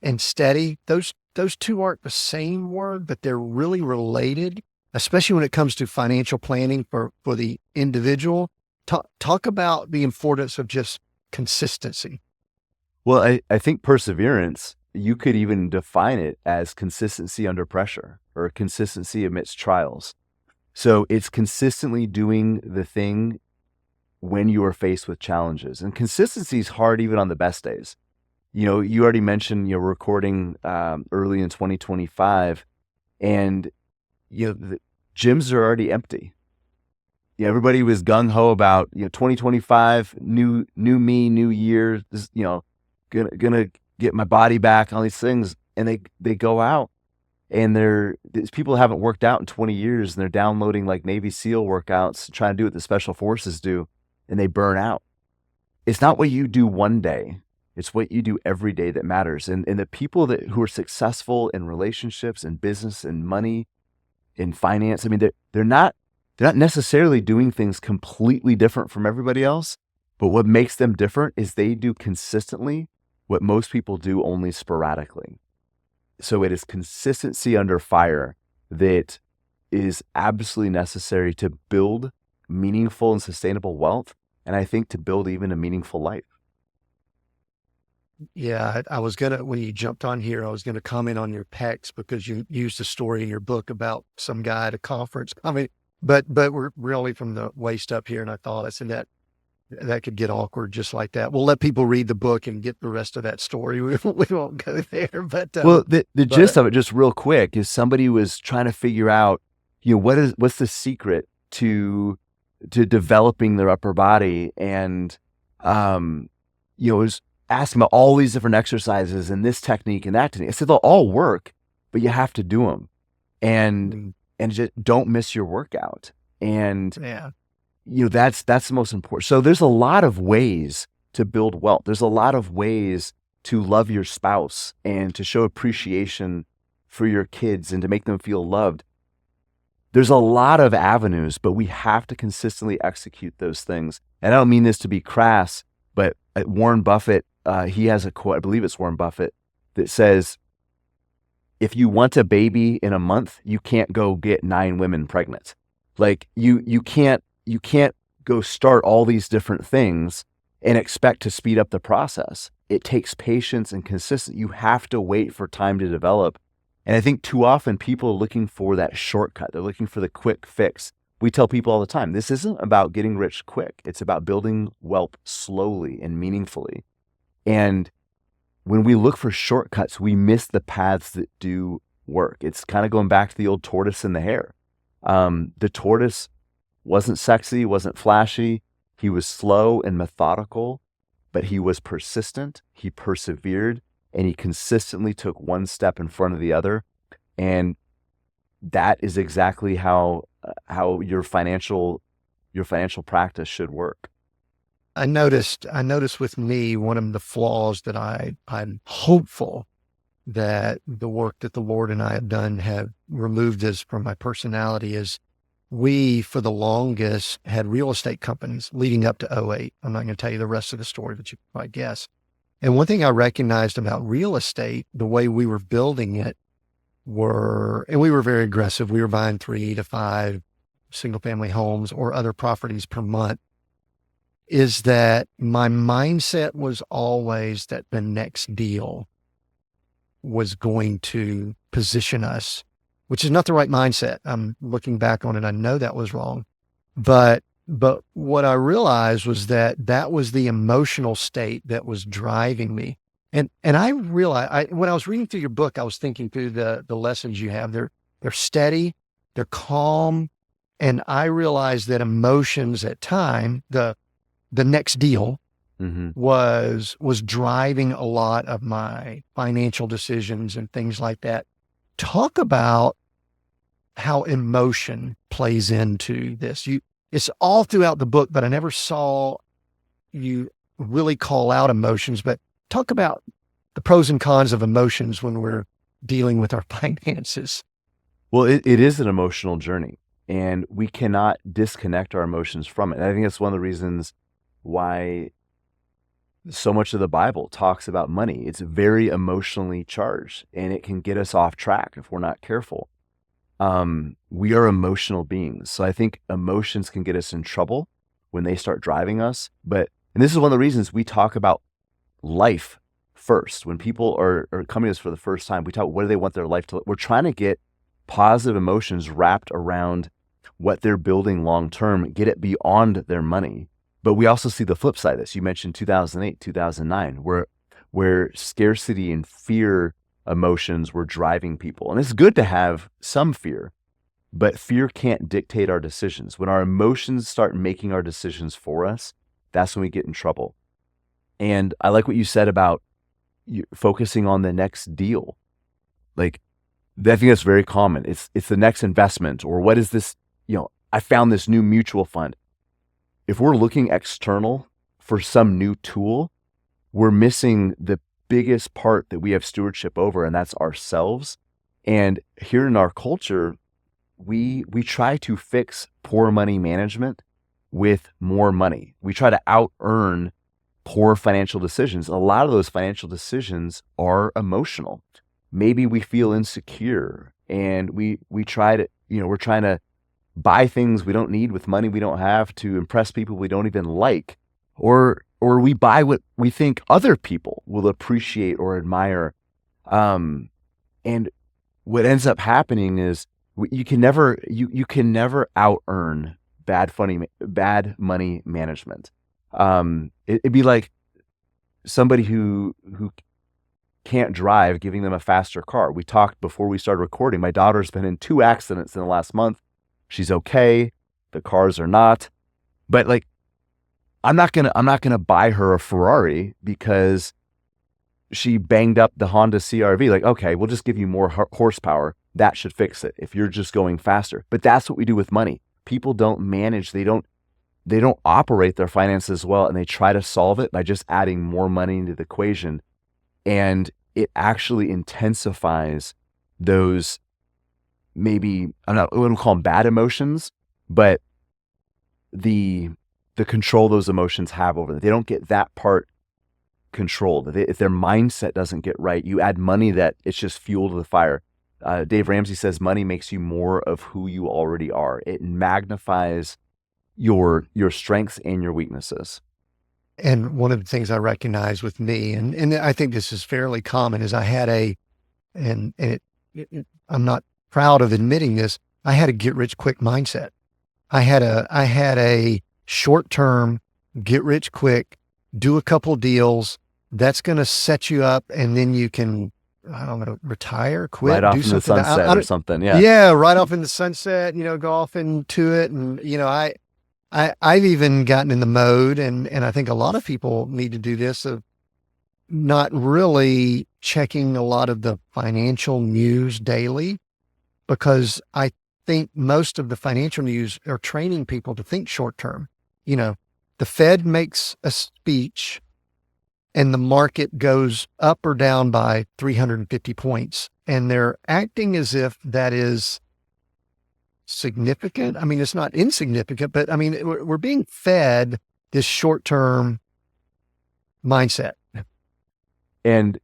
and steady. Those two aren't the same word, but they're really related, especially when it comes to financial planning for the individual. Talk about the importance of just consistency. Well, I think perseverance, you could even define it as consistency under pressure or consistency amidst trials. So it's consistently doing the thing when you are faced with challenges. And consistency is hard even on the best days. You already mentioned you're recording early in 2025, and the gyms are already empty. Everybody was gung ho about 2025, new me, new year. This, gonna get my body back, all these things, and they go out, and these people haven't worked out in 20 years, and they're downloading like Navy SEAL workouts, trying to do what the special forces do, and they burn out. It's not what you do one day. It's what you do every day that matters. And the people who are successful in relationships and business and money, in finance, I mean, they're not necessarily doing things completely different from everybody else, but what makes them different is they do consistently what most people do only sporadically. So it is consistency under fire that is absolutely necessary to build meaningful and sustainable wealth, and I think to build even a meaningful life. Yeah, when you jumped on here, I was going to comment on your pecs because you used a story in your book about some guy at a conference. I mean, but we're really from the waist up here. And I said that could get awkward just like that. We'll let people read the book and get the rest of that story. We won't go there, but. The gist of it, just real quick, is somebody was trying to figure out, what's the secret to developing their upper body. And, it was asking about all these different exercises and this technique and that technique. I said, they'll all work, but you have to do them. and Mm, just don't miss your workout. And yeah. that's the most important. So there's a lot of ways to build wealth. There's a lot of ways to love your spouse and to show appreciation for your kids and to make them feel loved. There's a lot of avenues, but we have to consistently execute those things. And I don't mean this to be crass, but Warren Buffett, he has a quote, I believe it's Warren Buffett, that says, if you want a baby in a month, you can't go get 9 women pregnant. Like you can't go start all these different things and expect to speed up the process. It takes patience and consistency. You have to wait for time to develop. And I think too often people are looking for that shortcut. They're looking for the quick fix. We tell people all the time, this isn't about getting rich quick. It's about building wealth slowly and meaningfully. And when we look for shortcuts, we miss the paths that do work. It's kind of going back to the old tortoise and the hare. The tortoise wasn't sexy, wasn't flashy. He was slow and methodical, but he was persistent. He persevered, and he consistently took one step in front of the other. And that is exactly how your financial practice should work. I noticed with me, one of the flaws that I'm hopeful that the work that the Lord and I have done have removed this from my personality is we, for the longest, had real estate companies leading up to '08. I'm not going to tell you the rest of the story, but you can probably guess. And one thing I recognized about real estate, the way we were building it and we were very aggressive. We were buying 3 to 5 single family homes or other properties per month, is that my mindset was always that the next deal was going to position us, which is not the right mindset. I'm looking back on it. I know that was wrong, but what I realized was that was the emotional state that was driving me. And I realized when I was reading through your book, I was thinking through the lessons you have. They're steady, they're calm. And I realized that emotions at time, the next deal was driving a lot of my financial decisions and things like that. Talk about how emotion plays into this. It's all throughout the book, but I never saw you really call out emotions. But talk about the pros and cons of emotions when we're dealing with our finances. Well, it is an emotional journey, and we cannot disconnect our emotions from it. And I think that's one of the reasons why so much of the Bible talks about money. It's very emotionally charged, and it can get us off track if we're not careful. We are emotional beings. So I think emotions can get us in trouble when they start driving us. And this is one of the reasons we talk about life first. When people are coming to us for the first time, we talk, what do they want their life to look? We're trying to get positive emotions wrapped around what they're building long-term, get it beyond their money. But we also see the flip side of this. You mentioned 2008, 2009, where scarcity and fear emotions were driving people. And it's good to have some fear, but fear can't dictate our decisions. When our emotions start making our decisions for us, that's when we get in trouble. And I like what you said about focusing on the next deal. Like, I think that's very common. It's the next investment, or what is this, I found this new mutual fund. If we're looking external for some new tool, we're missing the biggest part that we have stewardship over, and that's ourselves. And here in our culture, we try to fix poor money management with more money. We try to out-earn poor financial decisions. A lot of those financial decisions are emotional. Maybe we feel insecure, and we try to, we're trying to buy things we don't need with money we don't have to impress people we don't even like, or we buy what we think other people will appreciate or admire. And what ends up happening is you can never out-earn bad money management. It'd be like somebody who can't drive, giving them a faster car. We talked before we started recording. My daughter's been in 2 accidents in the last month. She's okay. The cars are not. But like, I'm not gonna buy her a Ferrari because she banged up the Honda CR-V. Like, okay, we'll just give you more horsepower. that should fix it if you're just going faster. But that's what we do with money. People don't manage, they don't operate their finances well, and they try to solve it by just adding more money into the equation. And it actually intensifies those, maybe, I wouldn't call them bad emotions, but the control those emotions have over them. They don't get that part controlled. If their mindset doesn't get right, you add money that it's just fuel to the fire. Dave Ramsey says money makes you more of who you already are. It magnifies your strengths and your weaknesses. And one of the things I recognize with me, and I think this is fairly common, is I had I'm not proud of admitting this, I had a get rich quick mindset. I had a short term, get rich quick, do a couple deals. That's going to set you up, and then you can, I don't know, retire, quit, Right off do in the something. sunset or something. Yeah. Yeah, right off in the sunset, go off into it. And, I've even gotten in the mode, and I think a lot of people need to do this, of not really checking a lot of the financial news daily, because I think most of the financial news are training people to think short term. The Fed makes a speech and the market goes up or down by 350 points, and they're acting as if that is significant. I mean, it's not insignificant, but I mean, we're being fed this short-term mindset. And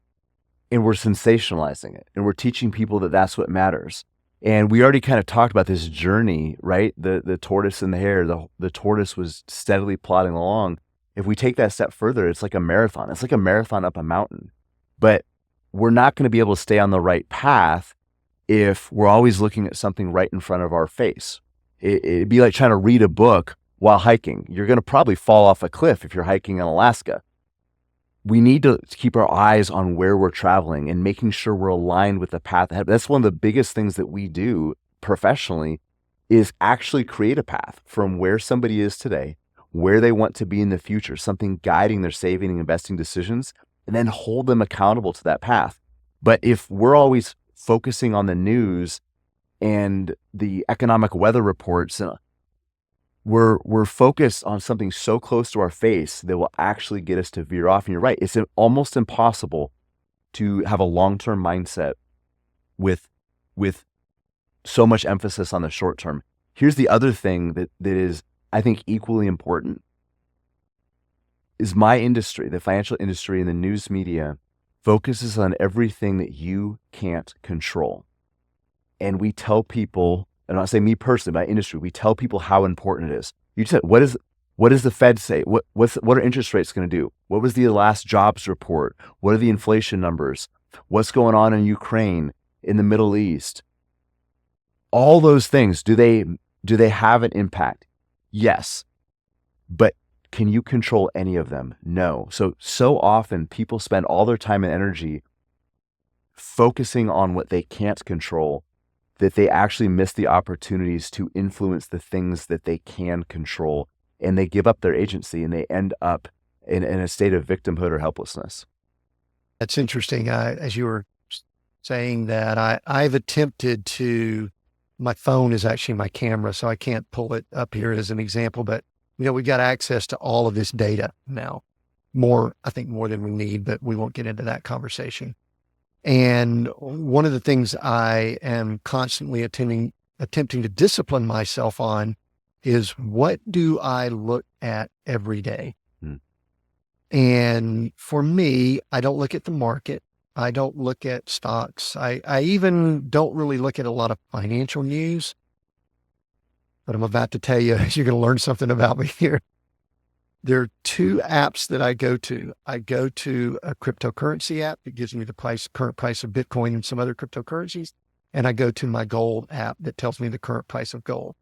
we're sensationalizing it, and we're teaching people that that's what matters. And we already kind of talked about this journey, right? The tortoise and the hare. The tortoise was steadily plodding along. If we take that step further, it's like a marathon. It's like a marathon up a mountain. But we're not going to be able to stay on the right path if we're always looking at something right in front of our face. It'd be like trying to read a book while hiking. You're going to probably fall off a cliff if you're hiking in Alaska. We need to keep our eyes on where we're traveling and making sure we're aligned with the path ahead. That's one of the biggest things that we do professionally, is actually create a path from where somebody is today, where they want to be in the future, something guiding their saving and investing decisions, and then hold them accountable to that path. But if we're always focusing on the news and the economic weather reports, we're focused on something so close to our face that will actually get us to veer off. And you're right, it's almost impossible to have a long-term mindset with so much emphasis on the short term. Here's the other thing that is, I think, equally important, is my industry, the financial industry and the news media, focuses on everything that you can't control. And we tell people, and I'm not saying me personally, my industry, we tell people how important it is. You said, what does the Fed say? What are interest rates going to do? What was the last jobs report? What are the inflation numbers? What's going on in Ukraine, in the Middle East? All those things, do they have an impact? Yes. But can you control any of them? No. So often people spend all their time and energy focusing on what they can't control, that they actually miss the opportunities to influence the things that they can control, and they give up their agency, and they end up in a state of victimhood or helplessness. That's interesting. As you were saying that, I've attempted to, my phone is actually my camera, so I can't pull it up here as an example, but we've got access to all of this data now, I think more than we need, but we won't get into that conversation. And one of the things I am constantly attempting to discipline myself on is, what do I look at every day? And for me, I don't look at the market. I don't look at stocks. I even don't really look at a lot of financial news. But I'm about to tell you, you're going to learn something about me here. There are two apps that I go to. I go to a cryptocurrency app that gives me the current price of Bitcoin and some other cryptocurrencies. And I go to my gold app that tells me the current price of gold.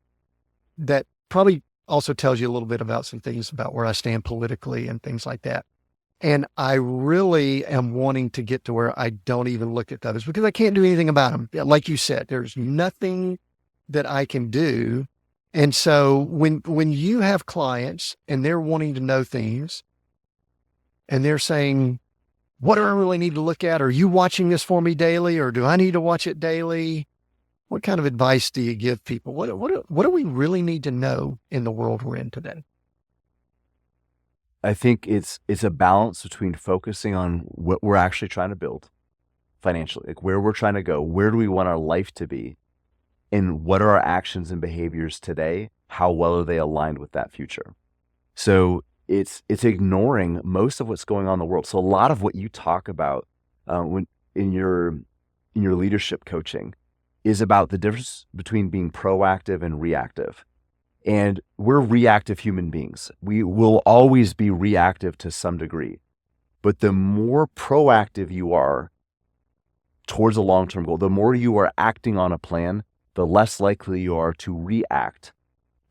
That probably also tells you a little bit about some things about where I stand politically and things like that. And I really am wanting to get to where I don't even look at those, because I can't do anything about them. Like you said, there's nothing that I can do. And so when you have clients and they're wanting to know things and they're saying, what do I really need to look at? Are you watching this for me daily, or do I need to watch it daily? what kind of advice do you give people? What do we really need to know in the world we're in today? I think it's a balance between focusing on what we're actually trying to build financially, like where we're trying to go, where do we want our life to be, and what are our actions and behaviors today? How well are they aligned with that future? So it's ignoring most of what's going on in the world. So a lot of what you talk about when in your leadership coaching is about the difference between being proactive and reactive. And we're reactive human beings. We will always be reactive to some degree. But the more proactive you are towards a long-term goal, the more you are acting on a plan, the less likely you are to react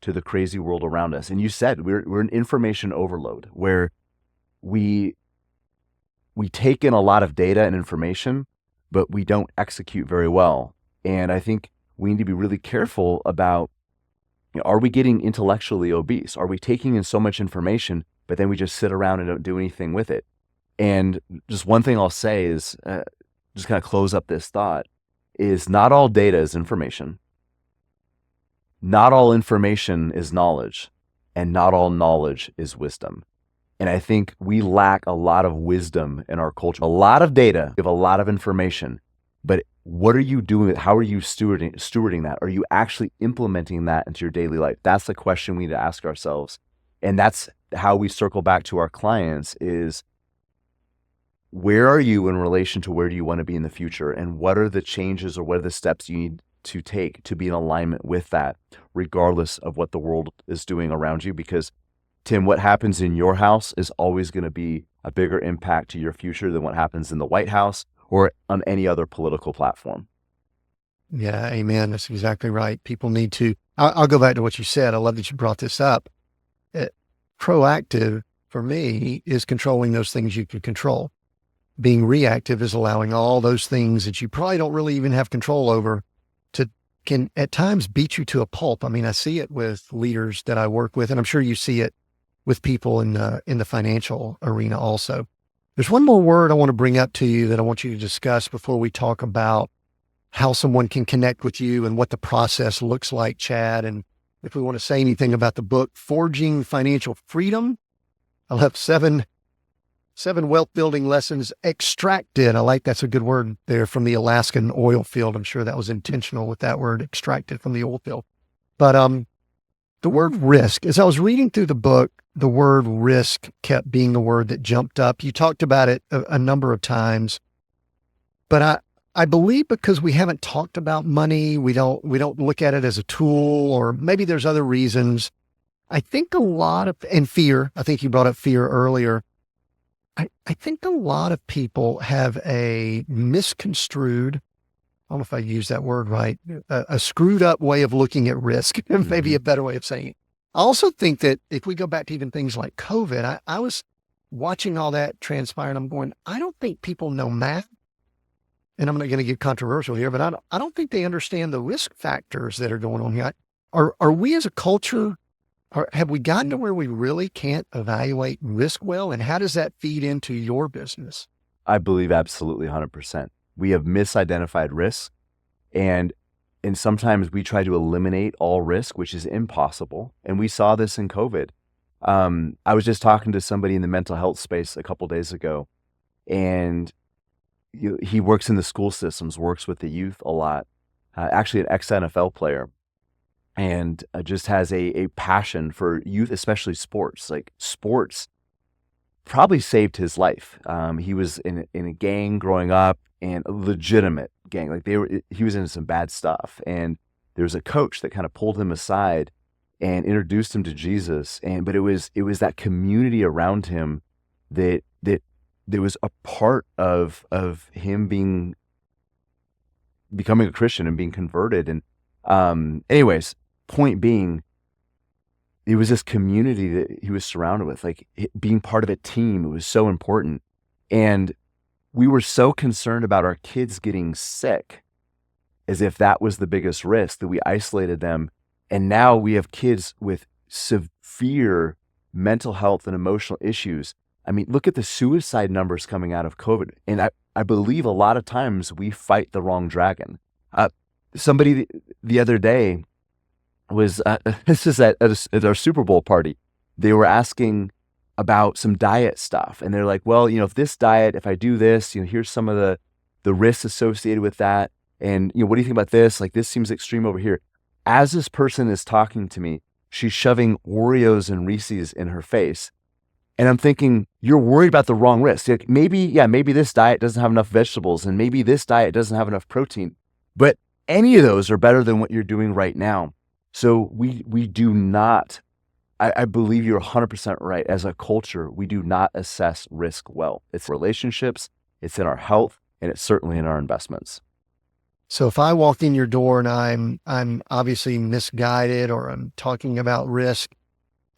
to the crazy world around us. And you said we're an information overload where we take in a lot of data and information, but we don't execute very well. And I think we need to be really careful about, are we getting intellectually obese? Are we taking in so much information, but then we just sit around and don't do anything with it? And just one thing I'll say is, just kind of close up this thought, is not all data is information. Not all information is knowledge, and not all knowledge is wisdom. And I think we lack a lot of wisdom in our culture. A lot of data, we have a lot of information, but what are you doing? How are you stewarding that? Are you actually implementing that into your daily life? That's the question we need to ask ourselves. And that's how we circle back to our clients is, where are you in relation to where do you want to be in the future? And what are the changes or what are the steps you need to take to be in alignment with that, regardless of what the world is doing around you? Because Tim, what happens in your house is always going to be a bigger impact to your future than what happens in the White House or on any other political platform. Yeah, amen. That's exactly right. People need to, I'll go back to what you said. I love that you brought this up. Proactive for me is controlling those things you can control. Being reactive is allowing all those things that you probably don't really even have control over can at times beat you to a pulp. I mean, I see it with leaders that I work with, and I'm sure you see it with people in the financial arena also. There's one more word I want to bring up to you that I want you to discuss before we talk about how someone can connect with you and what the process looks like, Chad. And if we want to say anything about the book, Forging Financial Freedom, I'll have seven wealth building lessons extracted. I like that's a good word there from the Alaskan oil field. I'm sure that was intentional with that word, extracted from the oil field. But the word risk, as I was reading through the book, the word risk kept being the word that jumped up. You talked about it a number of times, but I believe because we haven't talked about money, we don't look at it as a tool, or maybe there's other reasons. I think and fear, I think you brought up fear earlier. I think a lot of people have a misconstrued, I don't know if I use that word right, a screwed up way of looking at risk, maybe a better way of saying it. I also think that if we go back to even things like COVID, I was watching all that transpire and I'm going, I don't think people know math. And I'm not going to get controversial here, but I don't think they understand the risk factors that are going on here. Are we as a culture, have we gotten to where we really can't evaluate risk well? And how does that feed into your business? I believe absolutely 100%. We have misidentified risk, and sometimes we try to eliminate all risk, which is impossible. And we saw this in COVID. I was just talking to somebody in the mental health space a couple days ago, and he works in the school systems, works with the youth a lot, actually an ex-NFL player, and just has a passion for youth, especially sports. Like sports probably saved his life. He was in a gang growing up, and a legitimate gang. Like he was into some bad stuff, and there was a coach that kind of pulled him aside and introduced him to Jesus. But it was that community around him that was a part of him becoming a Christian and being converted. And anyways, point being, it was this community that he was surrounded with, like being part of a team. It was so important. And we were so concerned about our kids getting sick, as if that was the biggest risk, that we isolated them. And now we have kids with severe mental health and emotional issues. I mean, look at the suicide numbers coming out of COVID. And I believe a lot of times we fight the wrong dragon. somebody the other day was, this is at our Super Bowl party. They were asking about some diet stuff. And they're like, well, if this diet, if I do this, here's some of the risks associated with that. And, what do you think about this? Like, this seems extreme over here. As this person is talking to me, she's shoving Oreos and Reese's in her face. And I'm thinking, you're worried about the wrong risk. Like maybe this diet doesn't have enough vegetables, and maybe this diet doesn't have enough protein, but any of those are better than what you're doing right now. So we do not, I believe you're 100% right. As a culture, we do not assess risk well. It's relationships, it's in our health, and it's certainly in our investments. So if I walked in your door and I'm obviously misguided, or I'm talking about risk,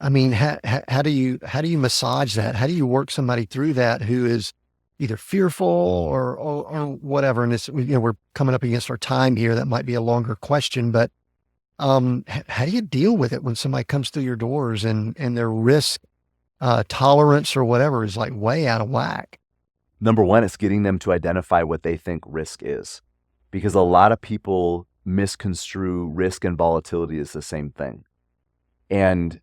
I mean, how do you massage that? How do you work somebody through that who is either fearful or whatever? And it's, we're coming up against our time here. That might be a longer question, but how do you deal with it when somebody comes through your doors and their risk tolerance or whatever is like way out of whack? Number one, it's getting them to identify what they think risk is, because a lot of people misconstrue risk and volatility as the same thing. And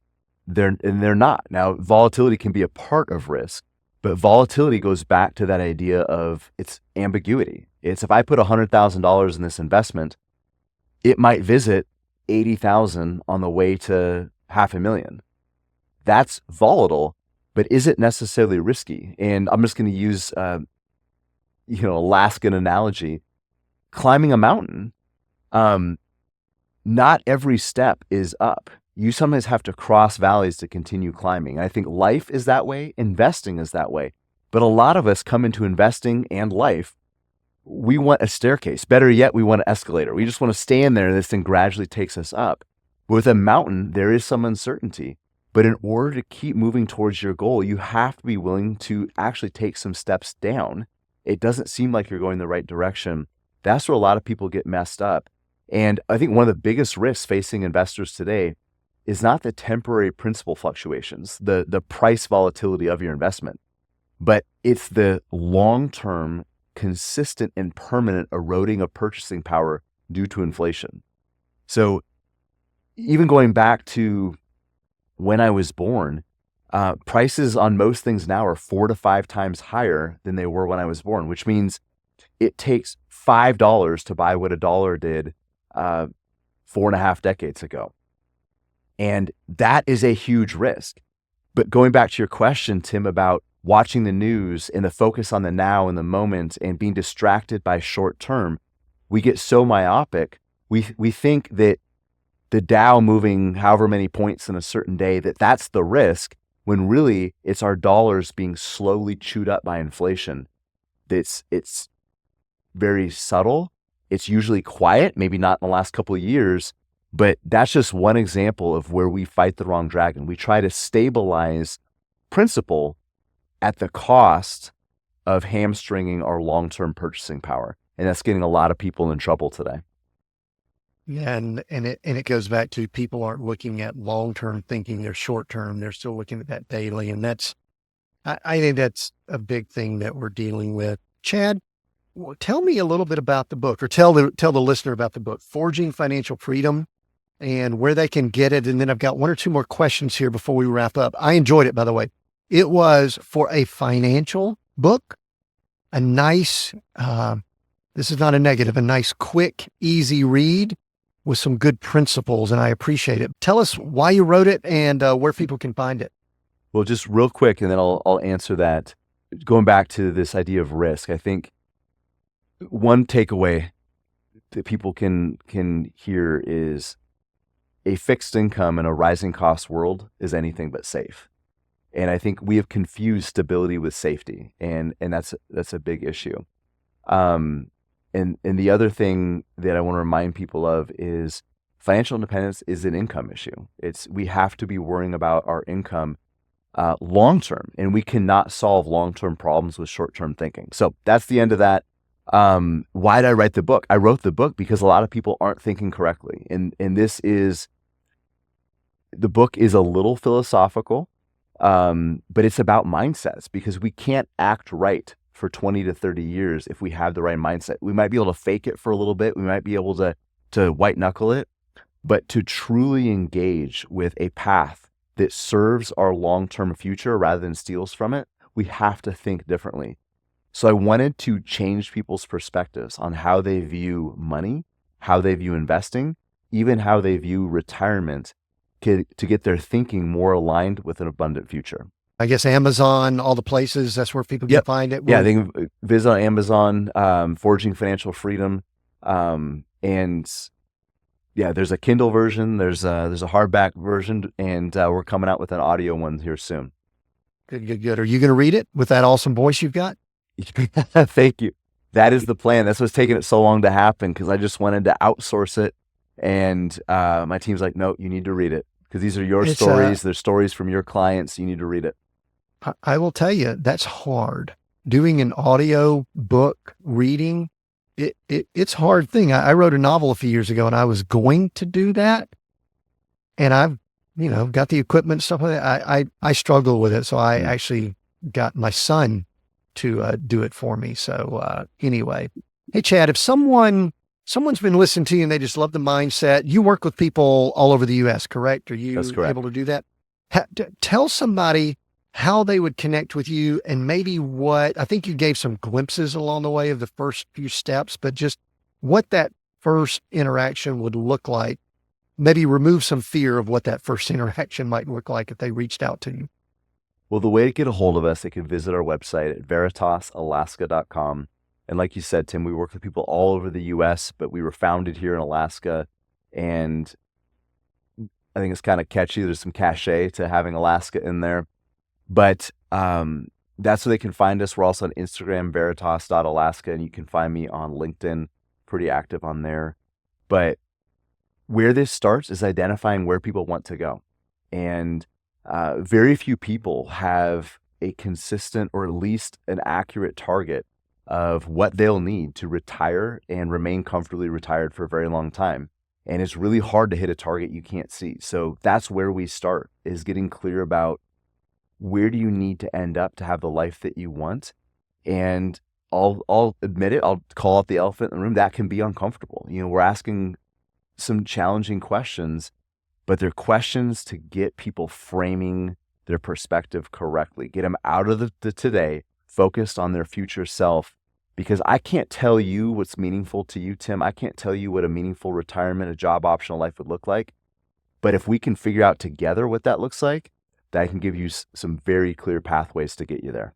they're not. Now, volatility can be a part of risk, but volatility goes back to that idea of its ambiguity. It's if I put $100,000 in this investment, it might visit 80,000 on the way to $500,000. That's volatile, but is it necessarily risky? And I'm just going to use, Alaskan analogy. Climbing a mountain, not every step is up. You sometimes have to cross valleys to continue climbing. And I think life is that way. Investing is that way. But a lot of us come into investing and life, we want a staircase. Better yet, we want an escalator. We just want to stand there and this thing gradually takes us up. But with a mountain, there is some uncertainty. But in order to keep moving towards your goal, you have to be willing to actually take some steps down. It doesn't seem like you're going the right direction. That's where a lot of people get messed up. And I think one of the biggest risks facing investors today is not the temporary principal fluctuations, the price volatility of your investment, but it's the long-term, consistent and permanent eroding of purchasing power due to inflation. So even going back to when I was born, prices on most things now are 4 to 5 times higher than they were when I was born, which means it takes $5 to buy what $1 did 4.5 decades ago. And that is a huge risk. But going back to your question, Tim, about watching the news and the focus on the now and the moment and being distracted by short term, we get so myopic. We think that the Dow moving however many points in a certain day, that's the risk, when really it's our dollars being slowly chewed up by inflation. It's very subtle. It's usually quiet, maybe not in the last couple of years, but that's just one example of where we fight the wrong dragon. We try to stabilize principal at the cost of hamstringing our long-term purchasing power. And that's getting a lot of people in trouble today. Yeah, and it goes back to people aren't looking at long-term thinking, they're short-term, they're still looking at that daily. And I think that's a big thing that we're dealing with. Chad, tell me a little bit about the book, or tell the listener about the book, Forging Financial Freedom, and where they can get it. And then I've got 1 or 2 more questions here before we wrap up. I enjoyed it, by the way. It was, for a financial book, a nice, this is not a negative, a nice, quick, easy read with some good principles, and I appreciate it. Tell us why you wrote it and where people can find it. Well, just real quick, and then I'll answer that. Going back to this idea of risk, I think one takeaway that people can hear is a fixed income in a rising cost world is anything but safe. And I think we have confused stability with safety, and that's a big issue. And the other thing that I want to remind people of is financial independence is an income issue. We have to be worrying about our income long term, and we cannot solve long term problems with short term thinking. So that's the end of that. Why did I write the book? I wrote the book because a lot of people aren't thinking correctly. And the book is a little philosophical, but it's about mindsets, because we can't act right for 20 to 30 years if we have the right mindset. We might be able to fake it for a little bit. We might be able to to white knuckle it, but to truly engage with a path that serves our long-term future rather than steals from it, we have to think differently. So I wanted to change people's perspectives on how they view money, how they view investing, even how they view retirement, to get their thinking more aligned with an abundant future. I guess Amazon, all the places, that's where people can find it. Yeah, they can visit on Amazon, Forging Financial Freedom. And yeah, there's a Kindle version, there's a hardback version, and we're coming out with an audio one here soon. Good. Are you going to read it with that awesome voice you've got? Thank you. That is the plan. That's what's taking it so long to happen, because I just wanted to outsource it. And my team's like, no, you need to read it, because these are your stories. They're stories from your clients. You need to read it. I will tell you, that's hard. Doing an audio book reading, it's a hard thing. I wrote a novel a few years ago, and I was going to do that. And I've, got the equipment and stuff like that. I struggle with it. So I actually got my son to do it for me. So anyway, hey, Chad, if someone's been listening to you and they just love the mindset, you work with people all over the U.S., correct? Are you able to do that? Tell somebody how they would connect with you, and maybe I think you gave some glimpses along the way of the first few steps, but just what that first interaction would look like. Maybe remove some fear of what that first interaction might look like if they reached out to you. Well, the way to get a hold of us, they can visit our website at veritasalaska.com. And like you said, Tim, we work with people all over the U.S., but we were founded here in Alaska. And I think it's kind of catchy. There's some cachet to having Alaska in there. But that's where they can find us. We're also on Instagram, veritas.alaska, and you can find me on LinkedIn, pretty active on there. But where this starts is identifying where people want to go. And very few people have a consistent, or at least an accurate target of what they'll need to retire and remain comfortably retired for a very long time. And it's really hard to hit a target you can't see. So that's where we start, is getting clear about where do you need to end up to have the life that you want. And I'll admit it, I'll call out the elephant in the room. That can be uncomfortable. We're asking some challenging questions, but they're questions to get people framing their perspective correctly, get them out of the today, focused on their future self. Because I can't tell you what's meaningful to you, Tim. I can't tell you what a meaningful retirement, a job optional life would look like. But if we can figure out together what that looks like, that can give you some very clear pathways to get you there.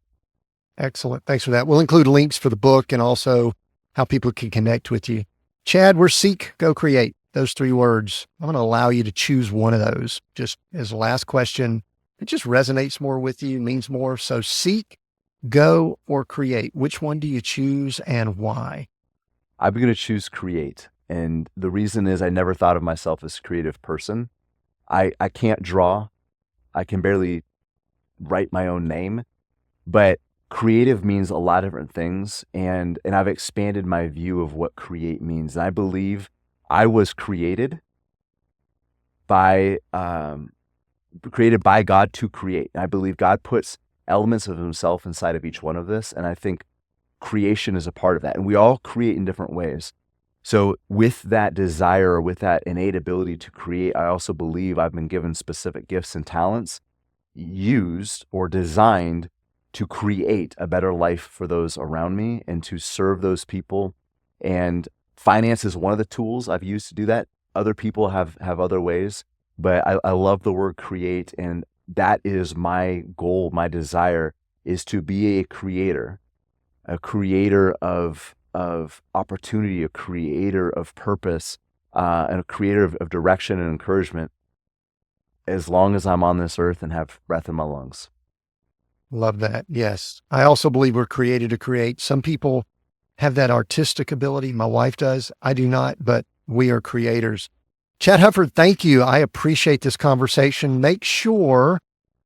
Excellent. Thanks for that. We'll include links for the book and also how people can connect with you. Chad, we're seek, go, create. Those 3 words. I'm going to allow you to choose one of those. Just as the last question, it just resonates more with you, means more. So seek, go, or create. Which one do you choose and why? I'm going to choose create. And the reason is I never thought of myself as a creative person. I can't draw. I can barely write my own name, but creative means a lot of different things. And I've expanded my view of what create means. And I believe I was created by God to create. And I believe God puts elements of himself inside of each one of this. And I think creation is a part of that. And we all create in different ways. So with that desire, or with that innate ability to create, I also believe I've been given specific gifts and talents used or designed to create a better life for those around me and to serve those people. And finance is one of the tools I've used to do that. Other people have other ways, but I love the word create. And that is my goal. My desire is to be a creator of opportunity, a creator of purpose, and a creator of direction and encouragement, as long as I'm on this earth and have breath in my lungs. Love that. Yes. I also believe we're created to create. Some people have that artistic ability. My wife does. I do not, but we are creators. Chad Hufford, thank you. I appreciate this conversation. Make sure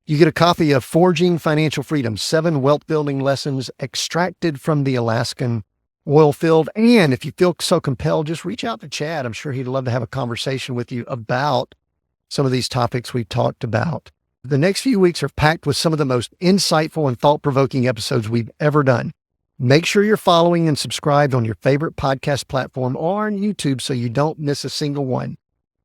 you get a copy of Forging Financial Freedom, 7 wealth building lessons extracted from the Alaskan oil field. And if you feel so compelled, just reach out to Chad. I'm sure he'd love to have a conversation with you about some of these topics we've talked about. The next few weeks are packed with some of the most insightful and thought-provoking episodes we've ever done. Make sure you're following and subscribed on your favorite podcast platform or on YouTube so you don't miss a single one.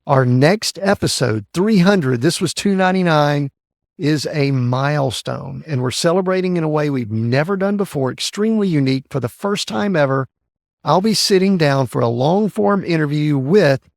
Our next episode, 300, this was 299, is a milestone, and we're celebrating in a way we've never done before, extremely unique. For the first time ever, I'll be sitting down for a long-form interview with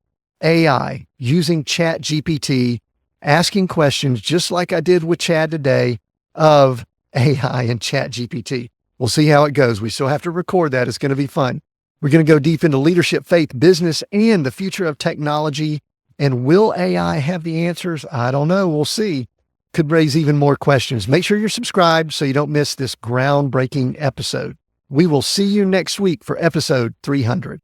AI using Chat GPT, asking questions just like I did with Chad today of AI and Chat GPT. We'll see how it goes. We still have to record that. It's going to be fun. We're going to go deep into leadership, faith, business, and the future of technology. And will AI have the answers? I don't know. We'll see. Could raise even more questions. Make sure you're subscribed so you don't miss this groundbreaking episode. We will see you next week for episode 300.